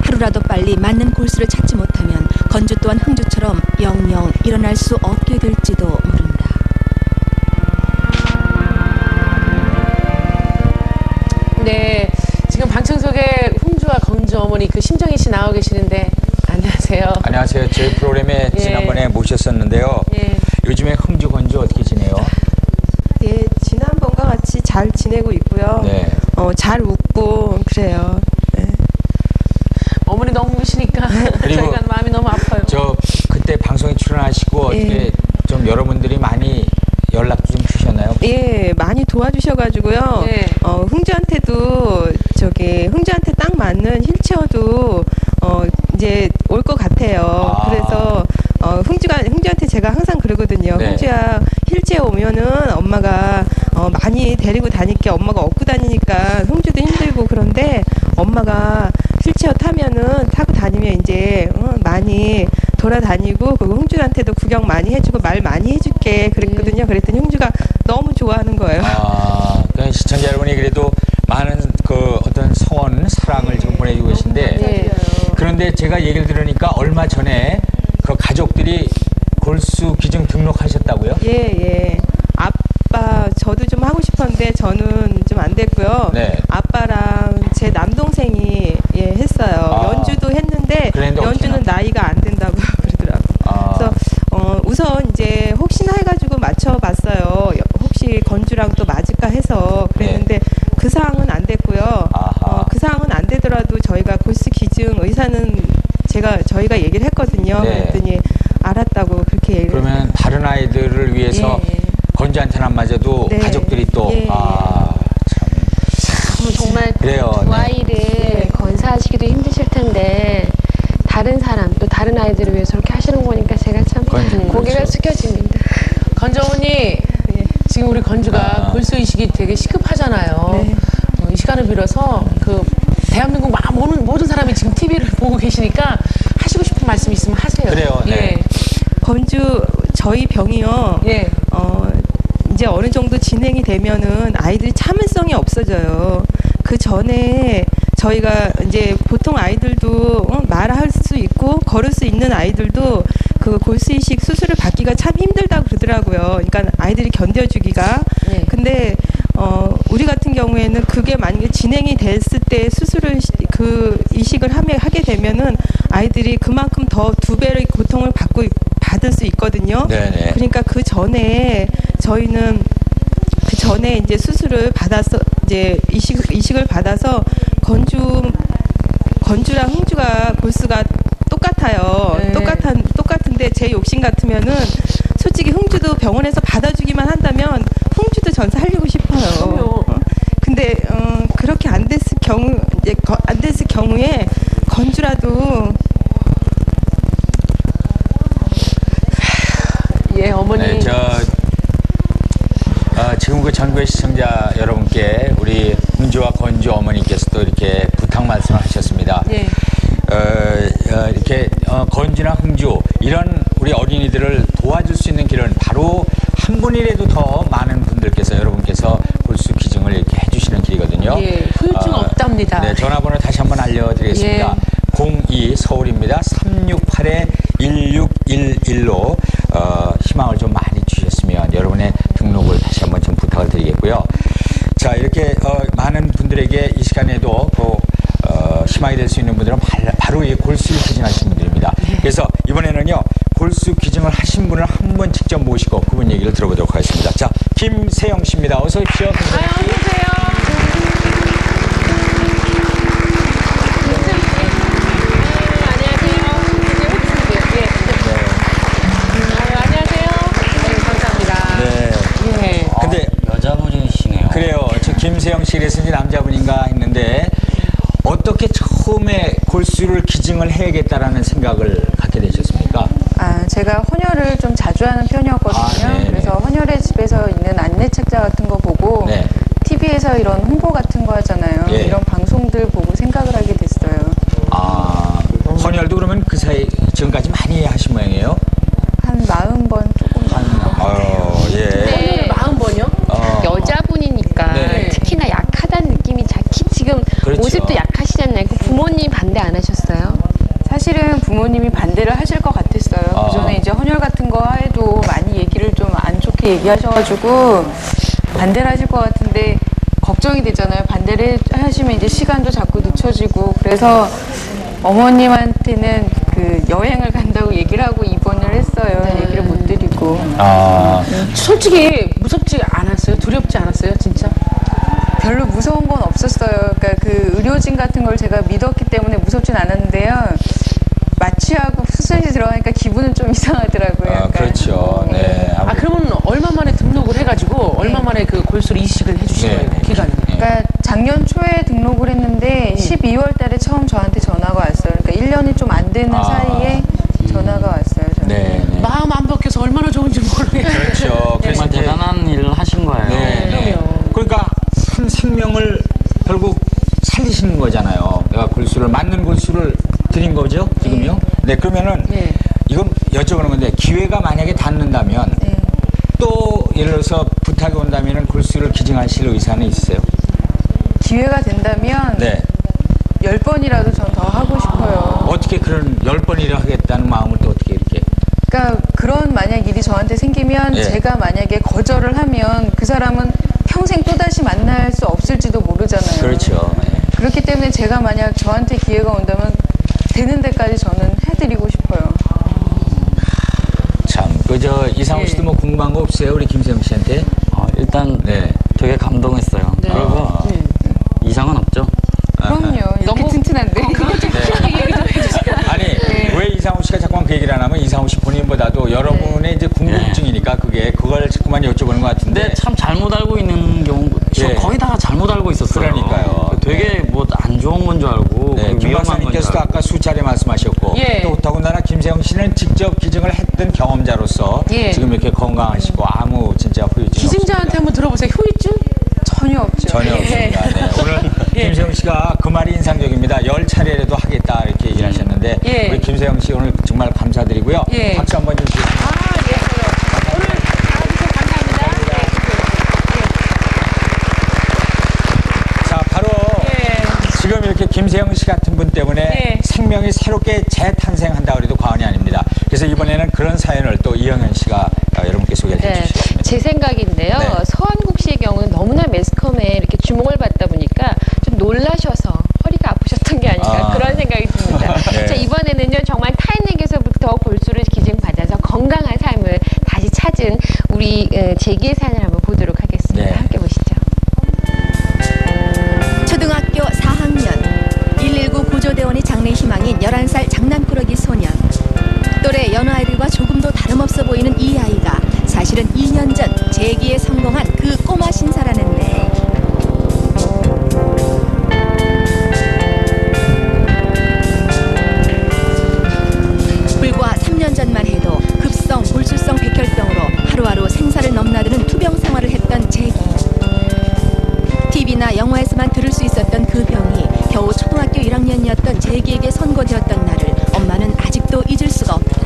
[SPEAKER 10] 하루라도 빨리 맞는 골수를 찾지 못하면 건주 또한 흥주처럼 영영 일어날 수 없게 될지도 모른다.
[SPEAKER 5] 네, 지금 방청석에 흥주와 건주 어머니 그 심정희 씨 나와 계시는데 안녕하세요.
[SPEAKER 4] 안녕하세요. 저희 프로그램에
[SPEAKER 5] 예.
[SPEAKER 4] 지난번에 모셨었는데요.
[SPEAKER 5] 예.
[SPEAKER 4] 요즘에 흥주 건주 어떻게 지내요?
[SPEAKER 16] 예, 지난번과 같이 잘 지내고 있고요.
[SPEAKER 4] 네.
[SPEAKER 16] 잘 웃고 그래요. 네.
[SPEAKER 5] 어머니 너무 우시니까
[SPEAKER 4] 그리고
[SPEAKER 5] 저희가 마음이 너무 아파요.
[SPEAKER 4] 저 그때 방송에 출연하시고 어떻게 좀 여러분들이 많이 연락도 좀 주셨나요?
[SPEAKER 16] 예, 많이 도와주셔가지고요.
[SPEAKER 5] 네.
[SPEAKER 16] 흥주한테도 흥주한테 딱 맞는 휠체어도 이제 올 것 같아요. 그래서 흥주한테 제가 항상 그러거든요.
[SPEAKER 4] 네.
[SPEAKER 16] 흥주야, 휠체어 오면은 엄마가 많이 데리고 다닐게. 엄마가 업고 다니니까 흥주도 힘들고 그런데 엄마가 휠체어 타고 다니면 이제 많이 돌아다니고 그리고 흥주한테도 구경 많이 해주고 말 많이 해줄게 그랬거든요. 그랬더니 흥주가 너무 좋아하는 거예요.
[SPEAKER 4] 그러니까 시청자 여러분이 그래도 많은 그 어떤 성원, 사랑을 좀 보내주고 계신데 그런데 제가 얘기를 들으니까 얼마 전에 그 가족들이 골수 기증 등록하셨다고요?
[SPEAKER 16] 예. 아빠 저도 좀 하고 싶었는데 저는 좀 안 됐고요.
[SPEAKER 4] 네.
[SPEAKER 16] 아빠랑 제 남동생이 했어요. 연주도 했는데 연주는 나이가 안 된다고 그러더라고요. 그래서 우선 이제 혹시나 해가지고 맞춰봤어요. 혹시 건주랑 또 맞을까 해서 그랬는데 그 사항은 안 됐고요. 그 사항은 안 되더라도 저희가 골수 기증 의사는 저희가 얘기를 했거든요.
[SPEAKER 4] 네.
[SPEAKER 16] 그랬더니 알았다고 그렇게 얘기를
[SPEAKER 4] 그러면 다른 아이들을 위해서 건주한테는 안 맞아도 가족들이 또
[SPEAKER 6] 정말
[SPEAKER 4] 그래요.
[SPEAKER 6] 두 아이를 건사하시기도 힘드실 텐데 다른 사람 또 다른 아이들을 위해서 그렇게 하시는 거니까 제가 참 고개가 숙여집니다.
[SPEAKER 5] 건주 어머니 지금 우리 건주가 골수 이식이 되게 시급하잖아요. 이 시간을 빌어서 그 대한민국 모든 사람이 지금 TV를 보고 계시니까 하시고 싶은 말씀 있으면 하세요.
[SPEAKER 4] 그래요. 네.
[SPEAKER 16] 건주 저희 병이요. 이제 어느 정도 진행이 되면은 아이들이 참을성이 없어져요. 그 전에 저희가 이제 보통 아이들도 말할 수 있고 걸을 수 있는 아이들도 그 골수 이식 수술을 받기가 참 힘들다고 그러더라고요. 그러니까 아이들이 견뎌주기가. 근데 우리 같은 경우에는 그게 만약에 진행이 됐을 때 수술을 그 이식을 하게 되면은 아이들이 그만큼 더 2배의 고통을 받을 수 있거든요.
[SPEAKER 4] 네네.
[SPEAKER 16] 그러니까 그 전에 저희는 그 전에 이제 수술을 받아서 이제 이식을 받아서 건주랑 흥주가 골수가 똑같아요. 똑같은데 제 욕심 같으면은 솔직히 흥주도 병원에서 받아주기만 한다면 흥주도 전사하려고 싶어요. 근데 그렇게 안 됐을 경우에 건주라도
[SPEAKER 5] 어머니.
[SPEAKER 4] 네, 지금 그 전국의 시청자 여러분께 우리 흥주와 건주 어머니께서도 이렇게 부탁 말씀을 하셨습니다. 이렇게 건주나 흥주 이런 우리 어린이들을 도와줄 수 있는 길은 바로 한 분이라도 더 많은 분들께서 여러분께서 골수 기증을 이렇게 해주시는 길이거든요.
[SPEAKER 5] 후유증 없답니다. 감사합니다.
[SPEAKER 4] 네, 전화번호 다시 한번 알려드리겠습니다. 02 서울입니다. 368-1611로 희망을 좀 많이 주셨으면 여러분의 등록을 다시 한번 좀 부탁을 드리겠고요. 자, 이렇게 많은 분들에게 이 시간에도 희망이 될 수 있는 분들은 바로 이 골수 기증하신 분들입니다. 그래서 이번에는요, 골수 기증을 하신 분을 한 번 직접 모시고 그분 얘기를 들어보도록 하겠습니다. 자, 김세영 씨입니다. 어서 오십시오. 근데
[SPEAKER 7] 여자분이시네요.
[SPEAKER 4] 그래요. 저 김세영 씨 그래서 이제 남자분인가 했는데 어떻게 처음에 골수를 기증을 해야겠다라는 생각을 갖게 되셨습니까?
[SPEAKER 3] 제가 헌혈을 좀 자주 하는 편이었거든요. 그래서 헌혈의 집에서 있는 안내 책자 같은 거 보고 TV에서 이런 홍보 같은 거 하잖아요. 이런 방송들 보고 생각을 하게 됐어요.
[SPEAKER 4] 헌혈도 그러면 그 사이 지금까지 많이 하신 모양이에요?
[SPEAKER 3] 한 40번 조금
[SPEAKER 4] 예.
[SPEAKER 6] 40번이요? 여자분이니까 특히나 약하다는 느낌이 지금 모습도 약하시잖아요. 부모님 반대 안 하셨어요?
[SPEAKER 3] 사실은 부모님이 반대를 하실 것 같았어요. 그전에 이제 헌혈 같은 거 해도 많이 얘기를 좀 안 좋게 얘기하셔가지고 반대를 하실 것 같은데 걱정이 되잖아요. 반대를 하시면 이제 시간도 자꾸 늦춰지고 그래서 어머님한테는 그 여행을 간다고 얘기를 하고 입원을 했어요. 얘기를 못 드리고.
[SPEAKER 5] 솔직히 무섭지 않았어요? 두렵지 않았어요? 진짜?
[SPEAKER 3] 별로 무서운 건 없었어요. 그러니까 그 의료진 같은 걸 제가 믿었기 때문에 무섭진 않았는데요. 마취하고 수술이 들어가니까 기분은 좀 이상하더라고요.
[SPEAKER 4] 그렇죠. 네.
[SPEAKER 5] 그러면 얼마 만에 등록을 해가지고 얼마 만에 그 골수를 이식을 해주신 거예요? 기간은?
[SPEAKER 3] 그러니까 작년 초에 등록을 했는데 12월 달에 처음 저한테 전화가 왔어요. 그러니까 1년이 좀 안 되는 사이에 전화가 왔어요.
[SPEAKER 5] 마음 안 벗겨서 얼마나 좋은지 모르겠어요.
[SPEAKER 4] 그렇죠.
[SPEAKER 7] 정말 대단한 일을 하신 거예요.
[SPEAKER 4] 그러니까 한 생명을 결국 살리시는 거잖아요. 내가 골수를 맞는 골수를 드린 거죠, 지금요? 네, 그러면은 이건 여쭤보는 건데 기회가 만약에 닿는다면 또 예를 들어서 부탁이 온다면은 골수를 기증하실 의사는 있으세요?
[SPEAKER 3] 기회가 된다면 10번이라도 전 더 하고 싶어요.
[SPEAKER 4] 어떻게 그런 10번이라 하겠다는 마음을 또 어떻게 이렇게?
[SPEAKER 3] 그러니까 그런 만약 일이 저한테 생기면 제가 만약에 거절을 하면 그 사람은 평생 또다시 만날 수 없을지도 모르잖아요.
[SPEAKER 4] 그렇죠.
[SPEAKER 3] 그렇기 때문에 제가 만약 저한테 기회가 온다면 되는 데까지 저는 해드리고 싶어요.
[SPEAKER 4] 참, 이상호 씨도 뭐 궁금한 거 없어요? 우리 김세영 씨한테?
[SPEAKER 7] 일단 되게 감동했어요. 그리고 이상은 없죠.
[SPEAKER 3] 그럼요. 이렇게 튼튼한데.
[SPEAKER 5] 얘기 좀 해주세요.
[SPEAKER 4] 아니, 왜 이상호 씨가 자꾸만 그 얘기를 안 하면 이상호 씨 본인보다도 여러분의 이제 궁금증이니까 그걸 자꾸만 여쭤보는 것 같은데.
[SPEAKER 7] 근데 참 잘못 알고 있는 경우, 거의 다 잘못 알고 있었어요.
[SPEAKER 4] 그러니까요.
[SPEAKER 7] 되게 뭐 안 좋은 건 줄 알고.
[SPEAKER 4] 김 박사님께서도 아까 수차례 말씀하셨고 또 더군다나 김세영 씨는 직접 기증을 했던 경험자로서 지금 이렇게 건강하시고 아무 진짜 후유증
[SPEAKER 5] 기증자한테 한번 들어보세요. 후유증?
[SPEAKER 3] 전혀 없죠.
[SPEAKER 4] 전혀 없습니다. 오늘 김세영 씨가 그 말이 인상적입니다. 10차례라도 하겠다 이렇게 얘기를 하셨는데 우리 김세영 씨 오늘 정말 감사드리고요. 박수 한번 주시죠. 자, 바로 지금 이렇게 김세영 씨 같은 분 때문에 생명이 새롭게 재탄생한다 그래도 과언이 아닙니다. 그래서 이번에는 그런 사연을 또 이영현 씨가 여러분께 소개해 주시겠습니다.
[SPEAKER 6] 제 생각인데요. 서한국 씨의 경우는 너무나 매스컴에 이렇게 주목을 받다 보니까 좀 놀라셔서 허리가 아프셨던 게 아닌가 그런 생각이 듭니다. 자, 이번에는요 정말 타인에게서부터 골수를 기증받아서 건강한 삶을 다시 찾은 우리 재기의 사연을 한번 보도록 하겠습니다. 함께 보시죠.
[SPEAKER 10] 초등학교 4학년 119 구조대원이 장래 희망인 11살 장난꾸러기 소년. 또래 여느 아이들과 조금도 다름없어 보이는 이 아이가 사실은 2년 전 재기에 성공한 그 꼬마 신사라는데. 불과 3년 전만 해도 급성 골수성 백혈병으로 하루하루 생사를 넘나드는 투병 생활을 했던 재기. TV나 영화에서만 들을 수 있었던 그 병이 겨우 초등학교 1학년이었던 재기에게 선고되었던 날을 엄마는 아직도 잊을 수가 없다.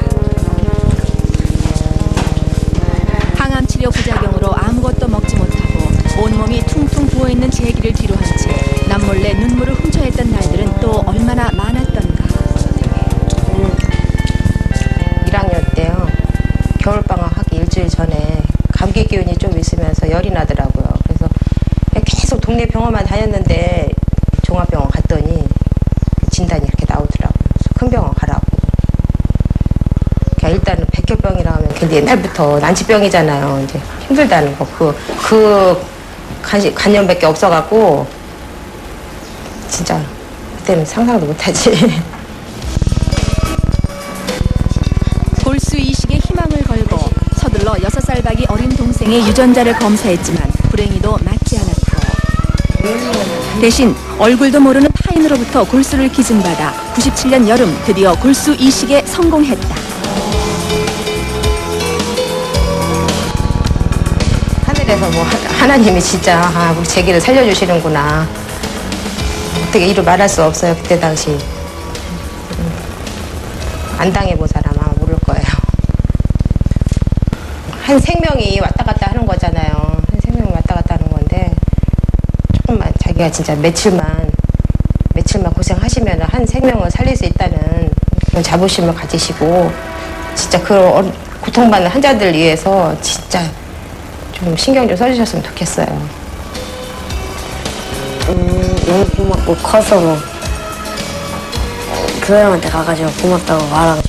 [SPEAKER 10] 항암 치료 부작용으로 아무것도 먹지 못하고 온몸이 퉁퉁 부어있는 재기를 뒤로 한 채 남몰래 눈물을 훔쳐
[SPEAKER 11] 병원만 다녔는데 종합병원 갔더니 진단이 이렇게 나오더라고요. 그래서 큰 병원 가라고. 그러니까 일단은 백혈병이라 하면 근데 옛날부터 난치병이잖아요. 이제 힘들다는 거. 그 간염밖에 없어갖고 진짜 그때는 상상도 못하지.
[SPEAKER 10] 골수 이식에 희망을 걸고 서둘러 6살 박이 어린 동생의 유전자를 검사했지만 불행히도 맞지 않았고 대신 얼굴도 모르는 타인으로부터 골수를 기증받아 97년 여름 드디어 골수 이식에 성공했다.
[SPEAKER 11] 하늘에서 뭐 하나님이 진짜 우리 재기를 살려주시는구나. 어떻게 이루 말할 수 없어요. 그때 당시 안 당해본 사람 아마 모를 거예요. 한 생명이 왔다 갔다 하는 거잖아요. 한 생명이 왔다 갔다 하는 건데 조금만 자기가 진짜 며칠만 고생하시면 한 생명을 살릴 수 있다는 그런 자부심을 가지시고 진짜 그런 고통받는 환자들 위해서 진짜 좀 신경 좀 써주셨으면 좋겠어요.
[SPEAKER 12] 너무 고맙고 커서 뭐 교회한테 가가지고 고맙다고 말하고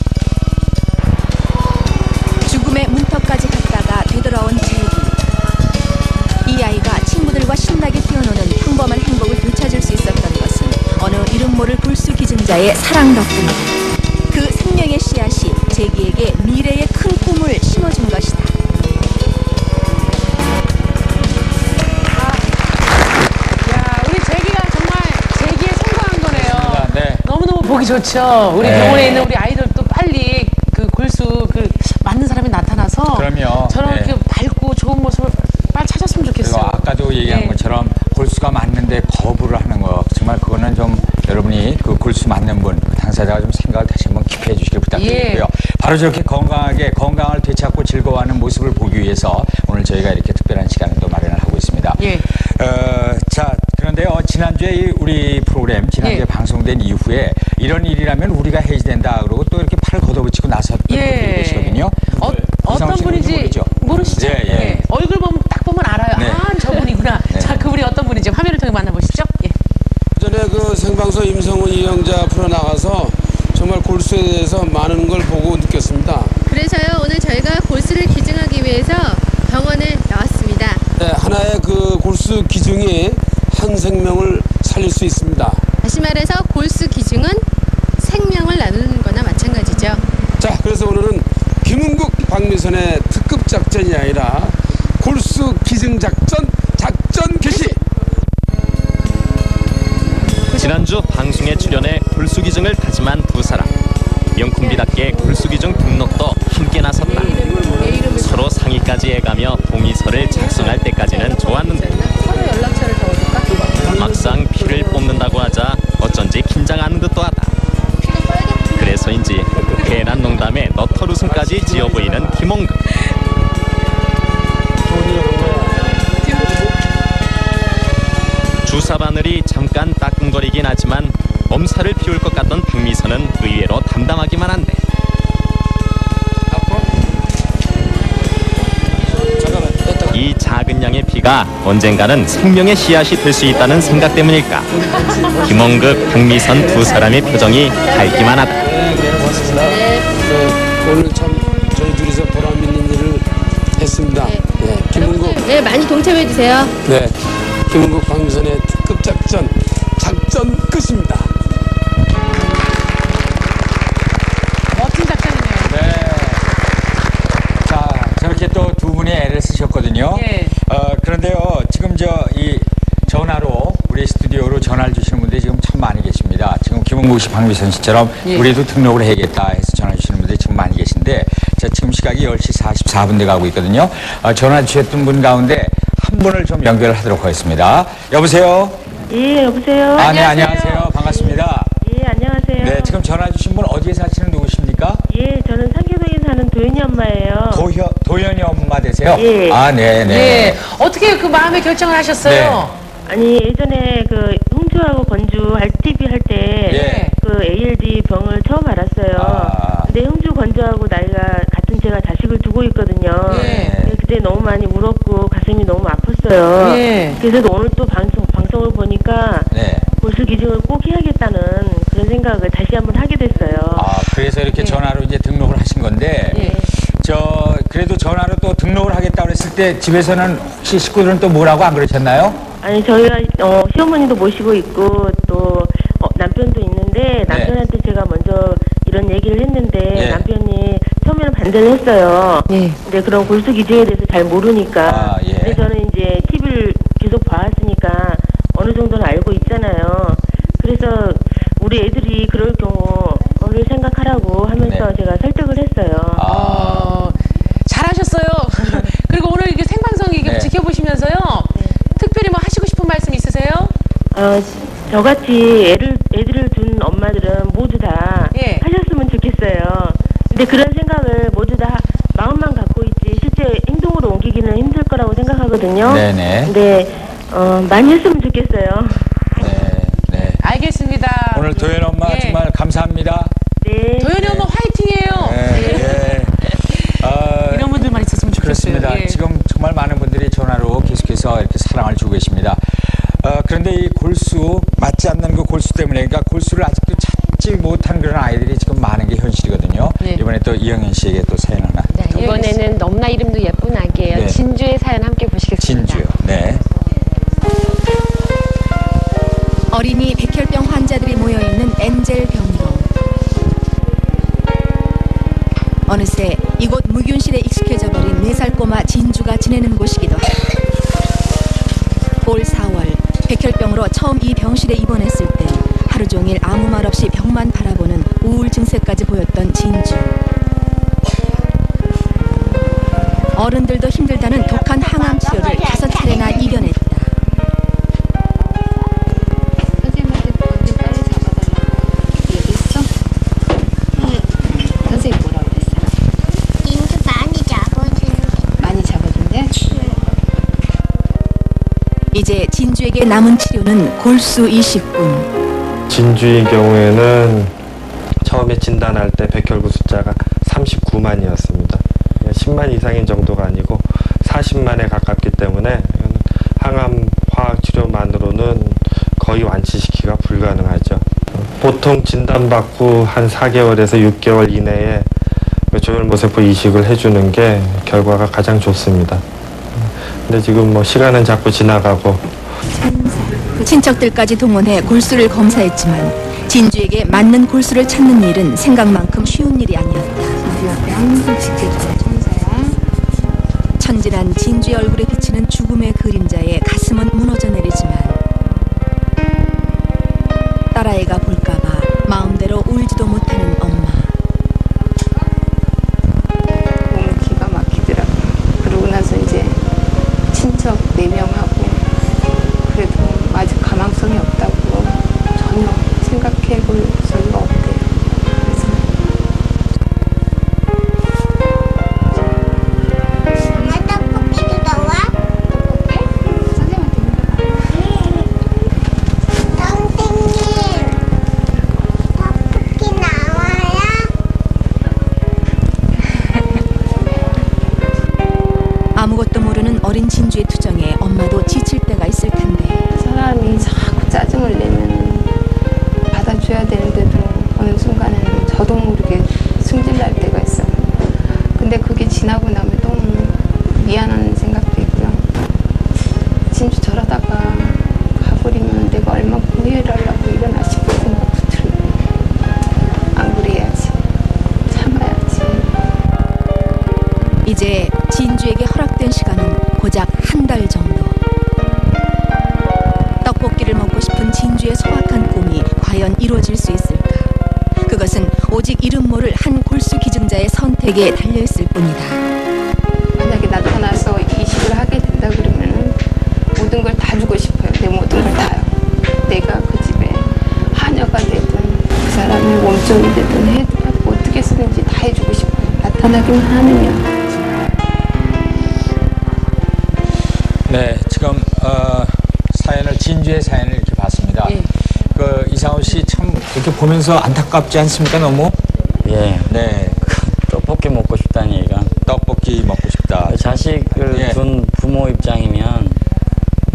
[SPEAKER 10] 죽음의 문턱까지 갔다가 되돌아온 재기. 이 아이가 친구들과 신나게 뛰어노는 평범한 행복을 되찾을 수 있었던 것은 어느 이름 모를 골수 기증자의 사랑 덕분이다. 그 생명의 씨앗이 재기에게 미래의 큰 꿈을 심어준 것이다.
[SPEAKER 5] 너무너무 보기 좋죠. 우리 병원에 있는 우리 아이들도 빨리 그 골수 맞는 사람이 나타나서
[SPEAKER 4] 그럼요.
[SPEAKER 5] 저런 그 밝고 좋은 모습을 빨리 찾았으면 좋겠어요.
[SPEAKER 4] 그리고 아까도 얘기한 것처럼 골수가 맞는데 거부를 하는 거 정말 그거는 좀 여러분이 그 골수 맞는 분 그 당사자가 좀 생각을 다시 한번 깊이 해주시길 부탁드리고요. 바로 저렇게 건강을 되찾고 즐거워하는 모습을 보기 위해서 오늘 저희가 이렇게 특별한 시간을 또 마련을 하고 있습니다. 자, 그런데요, 지난주에 우리 프로그램 지난주에 방송된 이후에 이런 일이라면 우리가 해야 된다 그러고 또 이렇게 팔을 걷어붙이고 나섰던 분들이 계시거든요.
[SPEAKER 5] 어떤 분인지 모르시죠? 얼굴 딱 보면 알아요. 아, 저분이구나. 자, 그분이 어떤 분인지 화면을 통해 만나보시죠.
[SPEAKER 23] 전에 그 생방송 임성훈 이영자 프로 나가서 정말 골수에 대해서 많은 걸 보고 느꼈습니다.
[SPEAKER 24] 그래서요, 오늘 저희가 골수를 기증하기 위해서 병원에 나왔습니다.
[SPEAKER 23] 네, 하나의 그 골수 기증이 한 생명을 살릴 수 있습니다.
[SPEAKER 24] 다시 말해서 골수 기증은 생명을 나누는 거나 마찬가지죠.
[SPEAKER 23] 자, 그래서 오늘은 김은국 박미선의 특급 작전이 아니라 골수 기증 작전 개시!
[SPEAKER 13] 지난주 방송에 출연해 골수기증을 다짐한 두 사람. 명품비답게 골수기증 등록도 함께 나섰다. 서로 상의까지 해가며 동의서를 작성할 때까지는 좋았는데 막상 피를 뽑는다고 하자 어쩐지 긴장하는 듯도 하다. 그래서인지 괜한 농담에 너털 웃음까지 지어 보이는 김홍근. 주사 바늘이 잠깐 따끔거리긴 하지만 엄살을 피울 것 같던 박미선은 의외로 담담하기만 한데 이 작은 양의 피가 언젠가는 생명의 씨앗이 될 수 있다는 생각 때문일까 김홍극, 박미선 두 사람의 표정이 밝기만 하다.
[SPEAKER 23] 오늘 참 저희 둘이서 보람 있는 일을 했습니다. 김은국.
[SPEAKER 24] 네, 많이 동참해 주세요.
[SPEAKER 23] 네, 김은국 박미선의 특급 작전 끝입니다.
[SPEAKER 5] 멋진 작전이네요.
[SPEAKER 4] 자, 저렇게 또 두 분이 애를 쓰셨거든요. 그런데요, 지금 이 전화로 우리 스튜디오로 전화를 주시는 분들이 지금 참 많이 계십니다. 지금 김은국 씨, 박미선 씨처럼 우리도 등록을 해야겠다 해서 전화 주시는 분들이 지금 많이 계신데, 자, 지금 시각이 10시 44분 돼 가고 있거든요. 전화 주셨던 분 가운데 한 분을 좀 연결을 하도록 하겠습니다. 여보세요?
[SPEAKER 25] 예, 여보세요?
[SPEAKER 4] 네, 안녕하세요. 반갑습니다.
[SPEAKER 25] 예, 안녕하세요.
[SPEAKER 4] 네, 지금 전화 주신 분 어디에 사시는 누구십니까?
[SPEAKER 25] 예, 저는 상계동에 사는 도연이 엄마예요.
[SPEAKER 4] 도연이 엄마 되세요?
[SPEAKER 25] 예.
[SPEAKER 4] 아, 네네.
[SPEAKER 5] 어떻게 그 마음의 결정을 하셨어요?
[SPEAKER 25] 아니, 예전에 그 흥주하고 건주 RTV 할 때 그 ALD 병을 처음 알았어요. 근데 흥주 건주하고 나이가 같은 제가 자식을 두고 있거든요. 그때 너무 많이 울었고 가슴이 너무 아팠어요. 그래서 오늘 또 방송을
[SPEAKER 4] 네.
[SPEAKER 25] 골수 기증을 꼭 해야겠다는 그런 생각을 다시 한번 하게 됐어요.
[SPEAKER 4] 아, 그래서 이렇게 전화로 이제 등록을 하신 건데, 그래도 전화로 또 등록을 하겠다고 했을 때 집에서는 혹시 식구들은 또 뭐라고 안 그러셨나요?
[SPEAKER 25] 아니, 저희가 시어머니도 모시고 있고 또 남편도 있는데 남편한테 제가 먼저 이런 얘기를 했는데 남편이 처음에는 반대를 했어요. 근데 그런 골수 기증에 대해서 잘 모르니까. 근데 저는 이제 TV를 계속 봐왔으니까 어느 정도는 알고 있잖아요. 그래서 우리 애들이 그럴 경우를 생각하라고 하면서 제가 설득을 했어요.
[SPEAKER 5] 잘하셨어요. 그리고 오늘 이게 생방송 이게 지켜보시면서요. 특별히 뭐 하시고 싶은 말씀 있으세요?
[SPEAKER 25] 저같이 애들을 둔 엄마들은 모두 다 하셨으면 좋겠어요. 근데 그런 생각을 모두 다 마음만 갖고 있지 실제 행동으로 옮기기는 힘들 거라고 생각하거든요.
[SPEAKER 4] 네네.
[SPEAKER 25] 근데 많이 했으면 좋겠어요.
[SPEAKER 4] 네.
[SPEAKER 5] 알겠습니다.
[SPEAKER 4] 오늘 도현 엄마 정말 감사합니다.
[SPEAKER 25] 네.
[SPEAKER 5] 도현이 엄마 화이팅이에요. 이런 분들만 있었으면 좋겠어요.
[SPEAKER 4] 그렇습니다. 지금 정말 많은 분들이 전화로 계속해서 이렇게 사랑을 주고 계십니다. 그런데 이 골수, 맞지 않는 그 골수 때문에, 그러니까 골수를 아직도 찾지 못한 그런 아이들이 지금 많은 게 현실이거든요. 이번에 또 이영현 씨에게 또 사연 하나.
[SPEAKER 6] 이번에는 너무나 이름도 예쁜 아기예요. 진주의 사연 함께 보시겠습니다.
[SPEAKER 4] 진주요. 네.
[SPEAKER 10] 어린이 백혈병 환자들이 모여있는 엔젤 병동. 어느새 이곳 무균실에 익숙해져 버린 4살 꼬마 진주가 지내는 곳이기도 하다. 올 4월 백혈병으로 처음 이 병실에 입원했을 때 하루 종일 아무 말 없이 벽만 바라보는 우울 증세까지 보였던 진주. 어른들도 힘들다는 독한 항암 치료를 5차례나 이겨냈다.
[SPEAKER 20] 선생님한테 먼저 빨리 잡아달라고 얘기했어? 선생님 뭐라고 그랬어요?
[SPEAKER 2] 진주 많이 잡아주는데.
[SPEAKER 20] 많이 잡아준대?
[SPEAKER 10] 이제 진주에게 남은 치료는 골수 이식뿐.
[SPEAKER 15] 진주의 경우에는 처음에 진단할 때 백혈구 숫자가 39만이었습니다. 10만 이상인 정도가 아니고 40만에 가깝기 때문에 항암 화학 치료만으로는 거의 완치시키기가 불가능하죠. 보통 진단받고 한 4개월에서 6개월 이내에 조혈모세포 이식을 해주는 게 결과가 가장 좋습니다. 근데 지금 뭐 시간은 자꾸 지나가고
[SPEAKER 10] 친척들까지 동원해 골수를 검사했지만 진주에게 맞는 골수를 찾는 일은 생각만큼 쉬운 일이 아니었다.
[SPEAKER 20] 우리 앞에 항상 지켜줘요, 천사야.
[SPEAKER 10] 천진한 진주의 얼굴에 비치는 죽음의 그림자에 가슴은 무너져 내리지만 딸아이가 볼까봐 마음대로 울지도 못하는 엄마.
[SPEAKER 20] 너무 기가 막히더라고. 그러고 나서 이제 친척 4명하고 그래도 아직 가망성이 없다고 전혀 생각해볼 소리가 없대요.
[SPEAKER 2] 엄마 떡볶이도 나와?
[SPEAKER 20] 떡볶이? 선생님한테
[SPEAKER 2] 선생님 떡볶이 나와요?
[SPEAKER 10] 아무것도 모르는 어린 진주의 투정에 엄마도 지칠 때가 있을 텐데.
[SPEAKER 20] 사람이 자꾸 짜증을 내면 받아줘야 되는데도 어느 순간에는 저도 모르게 승질날 때가 있어요. 근데 그게 지나고 나면 너무 미안한 생각도 있고요. 진주 저러다가 가버리면 내가 얼마나 후회를 하려고 일어나 싶은 생각도 들고 안 그래야지. 참아야지.
[SPEAKER 10] 이제 진주에게 허락된 시간은 고작 한 달 정도. 떡볶이를 먹고 싶은 진주의 소박한 꿈이 과연 이루어질 수 있을까? 그것은 오직 이름 모를 한 골수 기증자의 선택에 달려있을 뿐이다.
[SPEAKER 20] 만약에 나타나서 이식을 하게 된다 그러면은 모든 걸 다 주고 싶어요. 내 모든 걸 다요. 내가 그 집에 하녀가 되든 그 사람의 몸종이 되든 해도 어떻게 쓰든지 다 해주고 싶어요. 나타나기만 하느냐.
[SPEAKER 4] 네, 지금 진주의 사연을 이렇게 봤습니다. 그 이상호 씨 참 이렇게 보면서 안타깝지 않습니까? 너무?
[SPEAKER 7] 예.
[SPEAKER 4] 네.
[SPEAKER 7] 떡볶이 먹고 싶다는 얘기가.
[SPEAKER 4] 떡볶이 먹고 싶다.
[SPEAKER 7] 자식을 둔 부모 입장이면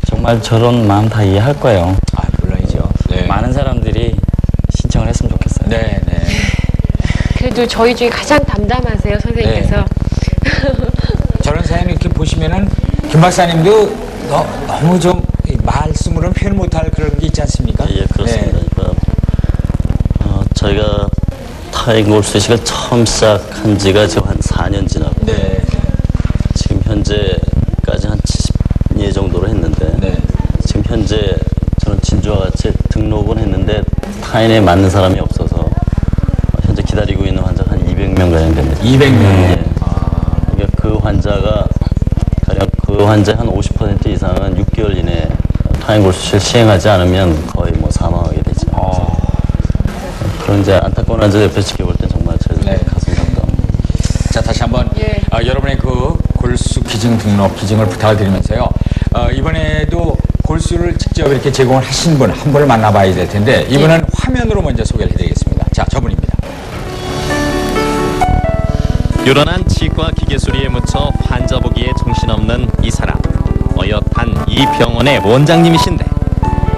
[SPEAKER 7] 정말 저런 마음 다 이해할 거예요.
[SPEAKER 4] 아, 물론
[SPEAKER 7] 사람들이 신청을 했으면 좋겠어요.
[SPEAKER 4] 네, 네.
[SPEAKER 6] 그래도 저희 중에 가장 담담하세요, 선생님께서.
[SPEAKER 4] 저런 사연 이렇게 보시면은 김 박사님도 너무 좀 말씀으로는 표현 못할 그런 게 있지 않습니까?
[SPEAKER 7] 예, 그렇습니다. 저희가 타이거골수식을 처음 시작한 지가 지금 한 4년 지나고 지금 현재까지 한 70예 정도로 했는데 지금 현재 저는 진주와 같이 등록은 했는데 타인에 맞는 사람이 없어서 현재 기다리고 있는 환자가 한 200명 가량 됩니다.
[SPEAKER 4] 200명?
[SPEAKER 7] 예. 그러니까 그 환자가 가령 그 환자의 한 50% 이상은 6개월 이내에 타인골수식을 시행하지 않으면 거의 뭐 사망하게 되죠. 그런 이제 안타까운 환자 옆에 지켜볼 땐 정말 저희들 가슴이 답답합니다.
[SPEAKER 4] 자, 다시 한번 여러분의 그 골수 기증 등록 기증을 부탁을 드리면서요. 이번에도 골수를 직접 이렇게 제공을 하신 분 한 분을 만나봐야 될 텐데 이분은 화면으로 먼저 소개를 해드리겠습니다. 자, 저분입니다.
[SPEAKER 13] 요란한 치과 기계소리에 묻혀 환자 보기에 정신없는 이 사람. 어엿한 이 병원의 원장님이신데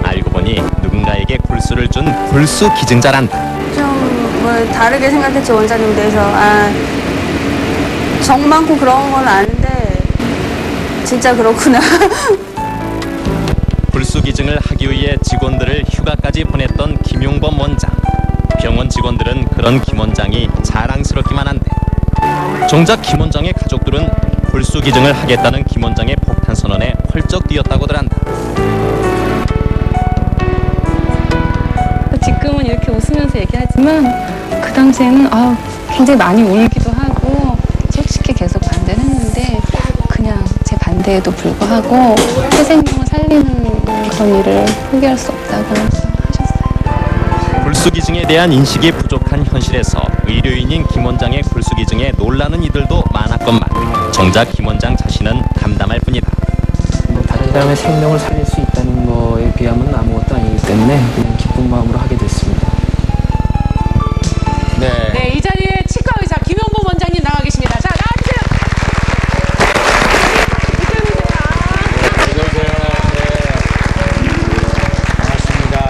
[SPEAKER 13] 알고 보니 누군가에게 골수를 준 골수 기증자란다.
[SPEAKER 14] 좀 뭐 다르게 생각했죠, 원장님 대해서. 정 많고 그런 건 아는데 진짜 그렇구나.
[SPEAKER 13] 골수 기증을 하기 위해 직원들을 휴가까지 보냈던 김용범 원장. 병원 직원들은 그런 김 원장이 자랑스럽기만 한데 정작 김 원장의 가족들은 골수 기증을 하겠다는 김 원장의 폭탄 선언에 펄쩍 뛰었다고들 한다.
[SPEAKER 17] 지금은 이렇게 웃으면서 얘기하지만 그 당시에는 굉장히 많이 울기도 하고 솔직히 계속 반대를 했는데 그냥 제 반대에도 불구하고 새 생명을 살리는 그런 일을 포기할 수 없다고 하셨어요.
[SPEAKER 13] 골수 기증에 대한 인식이 부족한 현실에서 의료인인 김 원장의 골수 기증에 놀라는 이들도 많았건만 정작 김 원장 자신은 담담할 뿐이다.
[SPEAKER 18] 다른 사람의 생명을 살릴 수 있다는 거에 비하면 아무것도 아니기 때문에 그냥 기쁜 마음으로 하게 됐습니다.
[SPEAKER 5] 네, 이 자리에 치과 의사 김용범 원장님 나와 계십니다. 자, 나와주세요.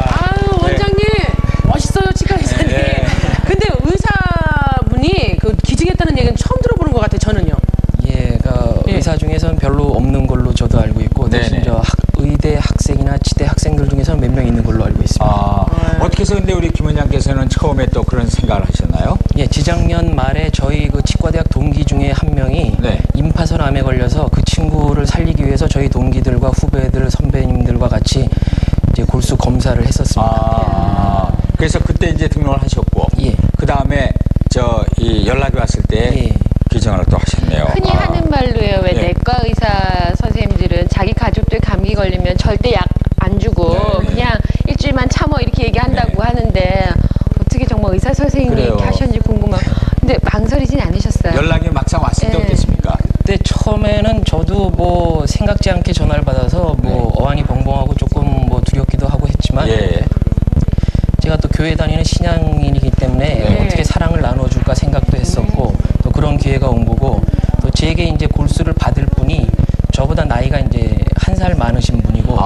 [SPEAKER 5] 아유, 원장님 멋있어요, 치과 의사님. 근데 의사분이 그 기증했다는 얘기는 처음 들어보는 것 같아요, 저는요.
[SPEAKER 18] 의사 중에서는 별로 없는 걸로 저도 알고 있고 대신 저 의대 학생이나 치대 학생들 중에서는 몇 명 있는 걸로 알고 있습니다.
[SPEAKER 4] 어떻게 해서 근데 우리 김 원장께서는 처음에 또 그런 생각을 하셨나요?
[SPEAKER 18] 재작년 말에 저희 그 치과대학 동기 중에 한 명이 임파선암에 걸려서 그 친구를 살리기 위해서 저희 동기들과 후배들, 선배님들과 같이 이제 골수 검사를 했었습니다.
[SPEAKER 4] 그래서 그때 이제 등록을 하셨고, 그 다음에 이 연락이 왔을 때 기증을 또 하셨네요.
[SPEAKER 6] 흔히 하는 말로요. 왜 내과 의사 선생님들은 자기 가족들 감기 걸리면 절대 약 안 주고 그냥 일주일만 참어 이렇게 얘기한다고 하는데 어떻게 정말 의사 선생님이 이렇게 하셨는지 궁금하고 근데 망설이진 않으셨어요?
[SPEAKER 4] 연락이 막상 왔을 때 어땠습니까?
[SPEAKER 18] 그때 처음에는 저도 뭐 생각지 않게 전화를 받아서 뭐 어안이 벙벙하고 조금 뭐 두렵기도 하고 했지만 제가 또 교회 다니는 신앙인이기 때문에 어떻게 사랑을 나눠줄까 생각도 했었고 또 그런 기회가 온 거고 또 제게 이제 골수를 받을 분이 저보다 나이가 이제 1살 많으신 분이고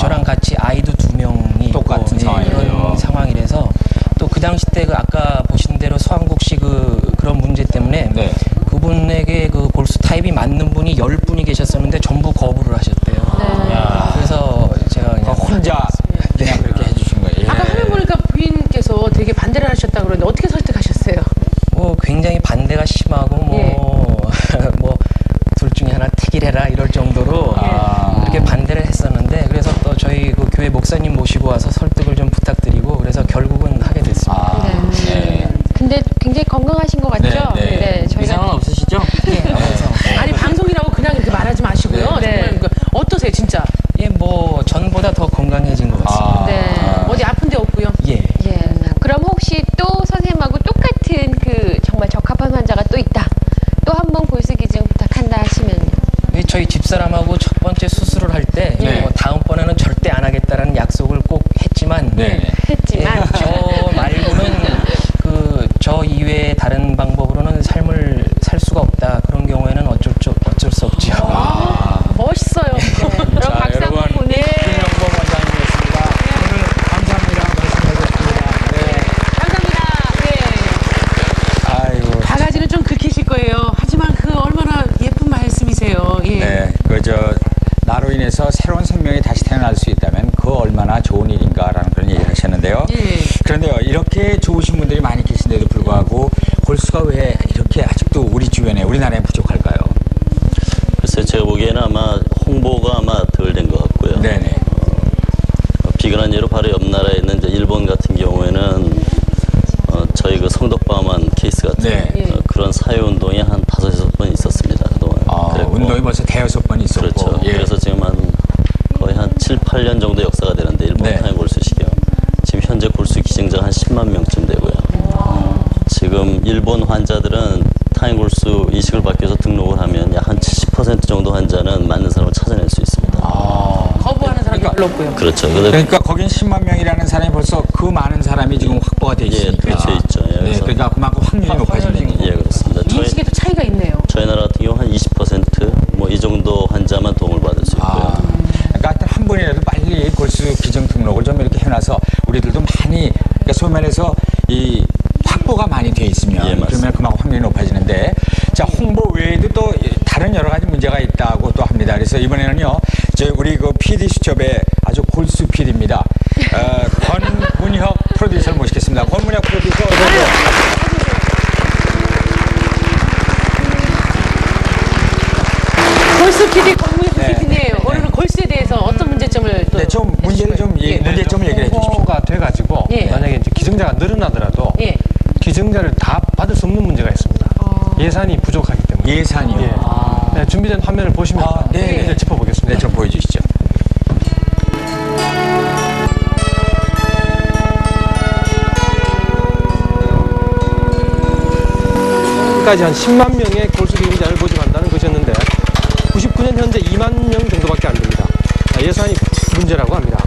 [SPEAKER 18] 저랑 같이 아이도 2명이
[SPEAKER 4] 똑같은
[SPEAKER 18] 그런 상황이라서 또 그 당시 때 그 아까 보신 대로 서한국 씨 그런 문제 때문에 그분에게 그 골수 타입이 맞는 분이 10분이 계셨었는데 전부 거부를 하셨대요. 그래서 제가 그냥
[SPEAKER 4] 혼자 그냥 그렇게 해주신 거예요.
[SPEAKER 5] 아까 화면 보니까 부인께서 되게 반대를 하셨다고 그러는데 어떻게 설득하셨어요?
[SPEAKER 18] 굉장히 반대가 심하고 뭐 둘 중에 하나 택일해라 이럴 정도로 그렇게 반대를 했었는데 그래서 또 저희 그 교회 목사님 모시고 와서 설득을 좀 부탁드리고 그래서 결국은 하게 됐습니다.
[SPEAKER 6] 근데 굉장히 건강하신 것 같죠? 저희가
[SPEAKER 18] 이상은 없으시죠?
[SPEAKER 5] 아니 방송이라고 그냥 이렇게 말하지 마시고요. 정말 어떠세요, 진짜?
[SPEAKER 18] 뭐 전보다 더 건강해진 것 같습니다.
[SPEAKER 5] 어디 아픈 데 없고요.
[SPEAKER 6] 그럼 혹시 또 선생님하고 똑같은 그 정말 적합한 환자가 또 있다. 또 한 번 골수 기증 부탁한다 하시면요.
[SPEAKER 18] 저희 집사람하고 첫 번째 수술을 할 때 다음번에는 절대 안 하겠다라는 약속을 꼭 했지만
[SPEAKER 6] 했지만
[SPEAKER 18] 저
[SPEAKER 4] 나로 인해서 새로운 생명이 다시 태어날 수 있다면 그 얼마나 좋은 일인가라는 그런 얘기를 하셨는데요. 그런데요, 이렇게 좋으신 분들이 많이 계신데도 불구하고 골수가 왜 이렇게 아직도 우리 주변에, 우리나라에 부족할까요?
[SPEAKER 7] 글쎄, 제가 보기에는 아마 홍보가 아마 덜 된 것 같고요.
[SPEAKER 4] 네네.
[SPEAKER 7] 비근한 예로 바로 옆 나라에 있는 이제 일본 같은 경우에는 저희 그 성덕바만 케이스 같은 그런 사회운동이 한 5-6번 있었습니다. 그동안.
[SPEAKER 4] 운동이 벌써 5-6번 있었고.
[SPEAKER 7] 그렇죠. 그래서 지금 거의 한 7-8년 정도 역사가 되는데 일본 타임 골수식이요. 지금 현재 골수 기증자가 한 10만 명쯤 되고요. 지금 일본 환자들은 타임 골수 이식을 받기 위해서 등록을 하면 약 한 70% 정도 환자는 맞는 사람을 찾아낼 수 있습니다.
[SPEAKER 5] 거부하는 사람이 별로 없고요.
[SPEAKER 7] 그렇죠.
[SPEAKER 4] 그러니까 거긴 10만 명이라는 사람이 벌써 그 많은 사람이 지금 확보가 돼 있으니까.
[SPEAKER 7] 그렇죠, 있죠.
[SPEAKER 4] 그러니까 그만큼 확률이 높아지는 거죠.
[SPEAKER 7] 예, 그렇습니다.
[SPEAKER 5] 인식에도 차이가 있네요.
[SPEAKER 7] 저희 나라 같은 경우 한 20% 뭐 이 정도 환자만 도움을 받을 수 있고요.
[SPEAKER 4] 그러니까 하여튼 한 분이라도 빨리 골수 기증 등록을 좀 이렇게 해놔서 우리들도 많이, 그러니까 소위 말해서 이 확보가 많이 돼 있으면 그러면 그만큼 확률이 높아지는데, 자, 홍보 외에도 또 다른 여러 가지 문제가 있다고 또 합니다. 그래서 이번에는요, 우리 그 PD 수첩의 아주 골수 PD입니다. 권문혁 프로듀서를 모시겠습니다. 권문혁 프로듀서 어서 오세요.
[SPEAKER 5] 골수 PD 권문혁 PD네요. 오늘은 골수에 대해서 어떤 문제점을 또
[SPEAKER 4] 문제점을 얘기해 주십시오.
[SPEAKER 1] 홍보가 돼가지고 만약에 이제 기증자가 늘어나더라도 기증자를 다 받을 수 없는 문제가 있습니다. 예산이 부족하기 때문에.
[SPEAKER 4] 예산이요?
[SPEAKER 1] 네, 준비된 화면을 보시면 이제 짚어보겠습니다.
[SPEAKER 4] 네, 좀 보여주시죠.
[SPEAKER 1] 까지 한 10만 명의 골수 기증자를 모집한다는 것이었는데 99년 현재 2만 명 정도밖에 안 됩니다. 예산이 문제라고 합니다.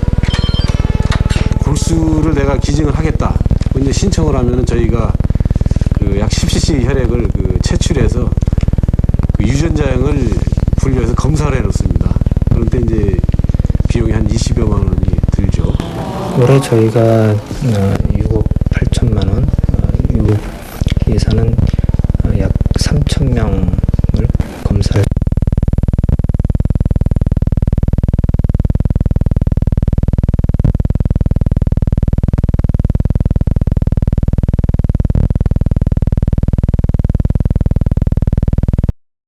[SPEAKER 9] 골수를 내가 기증을 하겠다. 이제 신청을 하면은 저희가 그 약 10cc 혈액을 채취해서 그 유전자형을 분류해서 검사를 해놓습니다. 그런데 이제 비용이 한 20여만 원이 들죠.
[SPEAKER 19] 올해 저희가 6억 8천만 원, 예산은 약 3천 명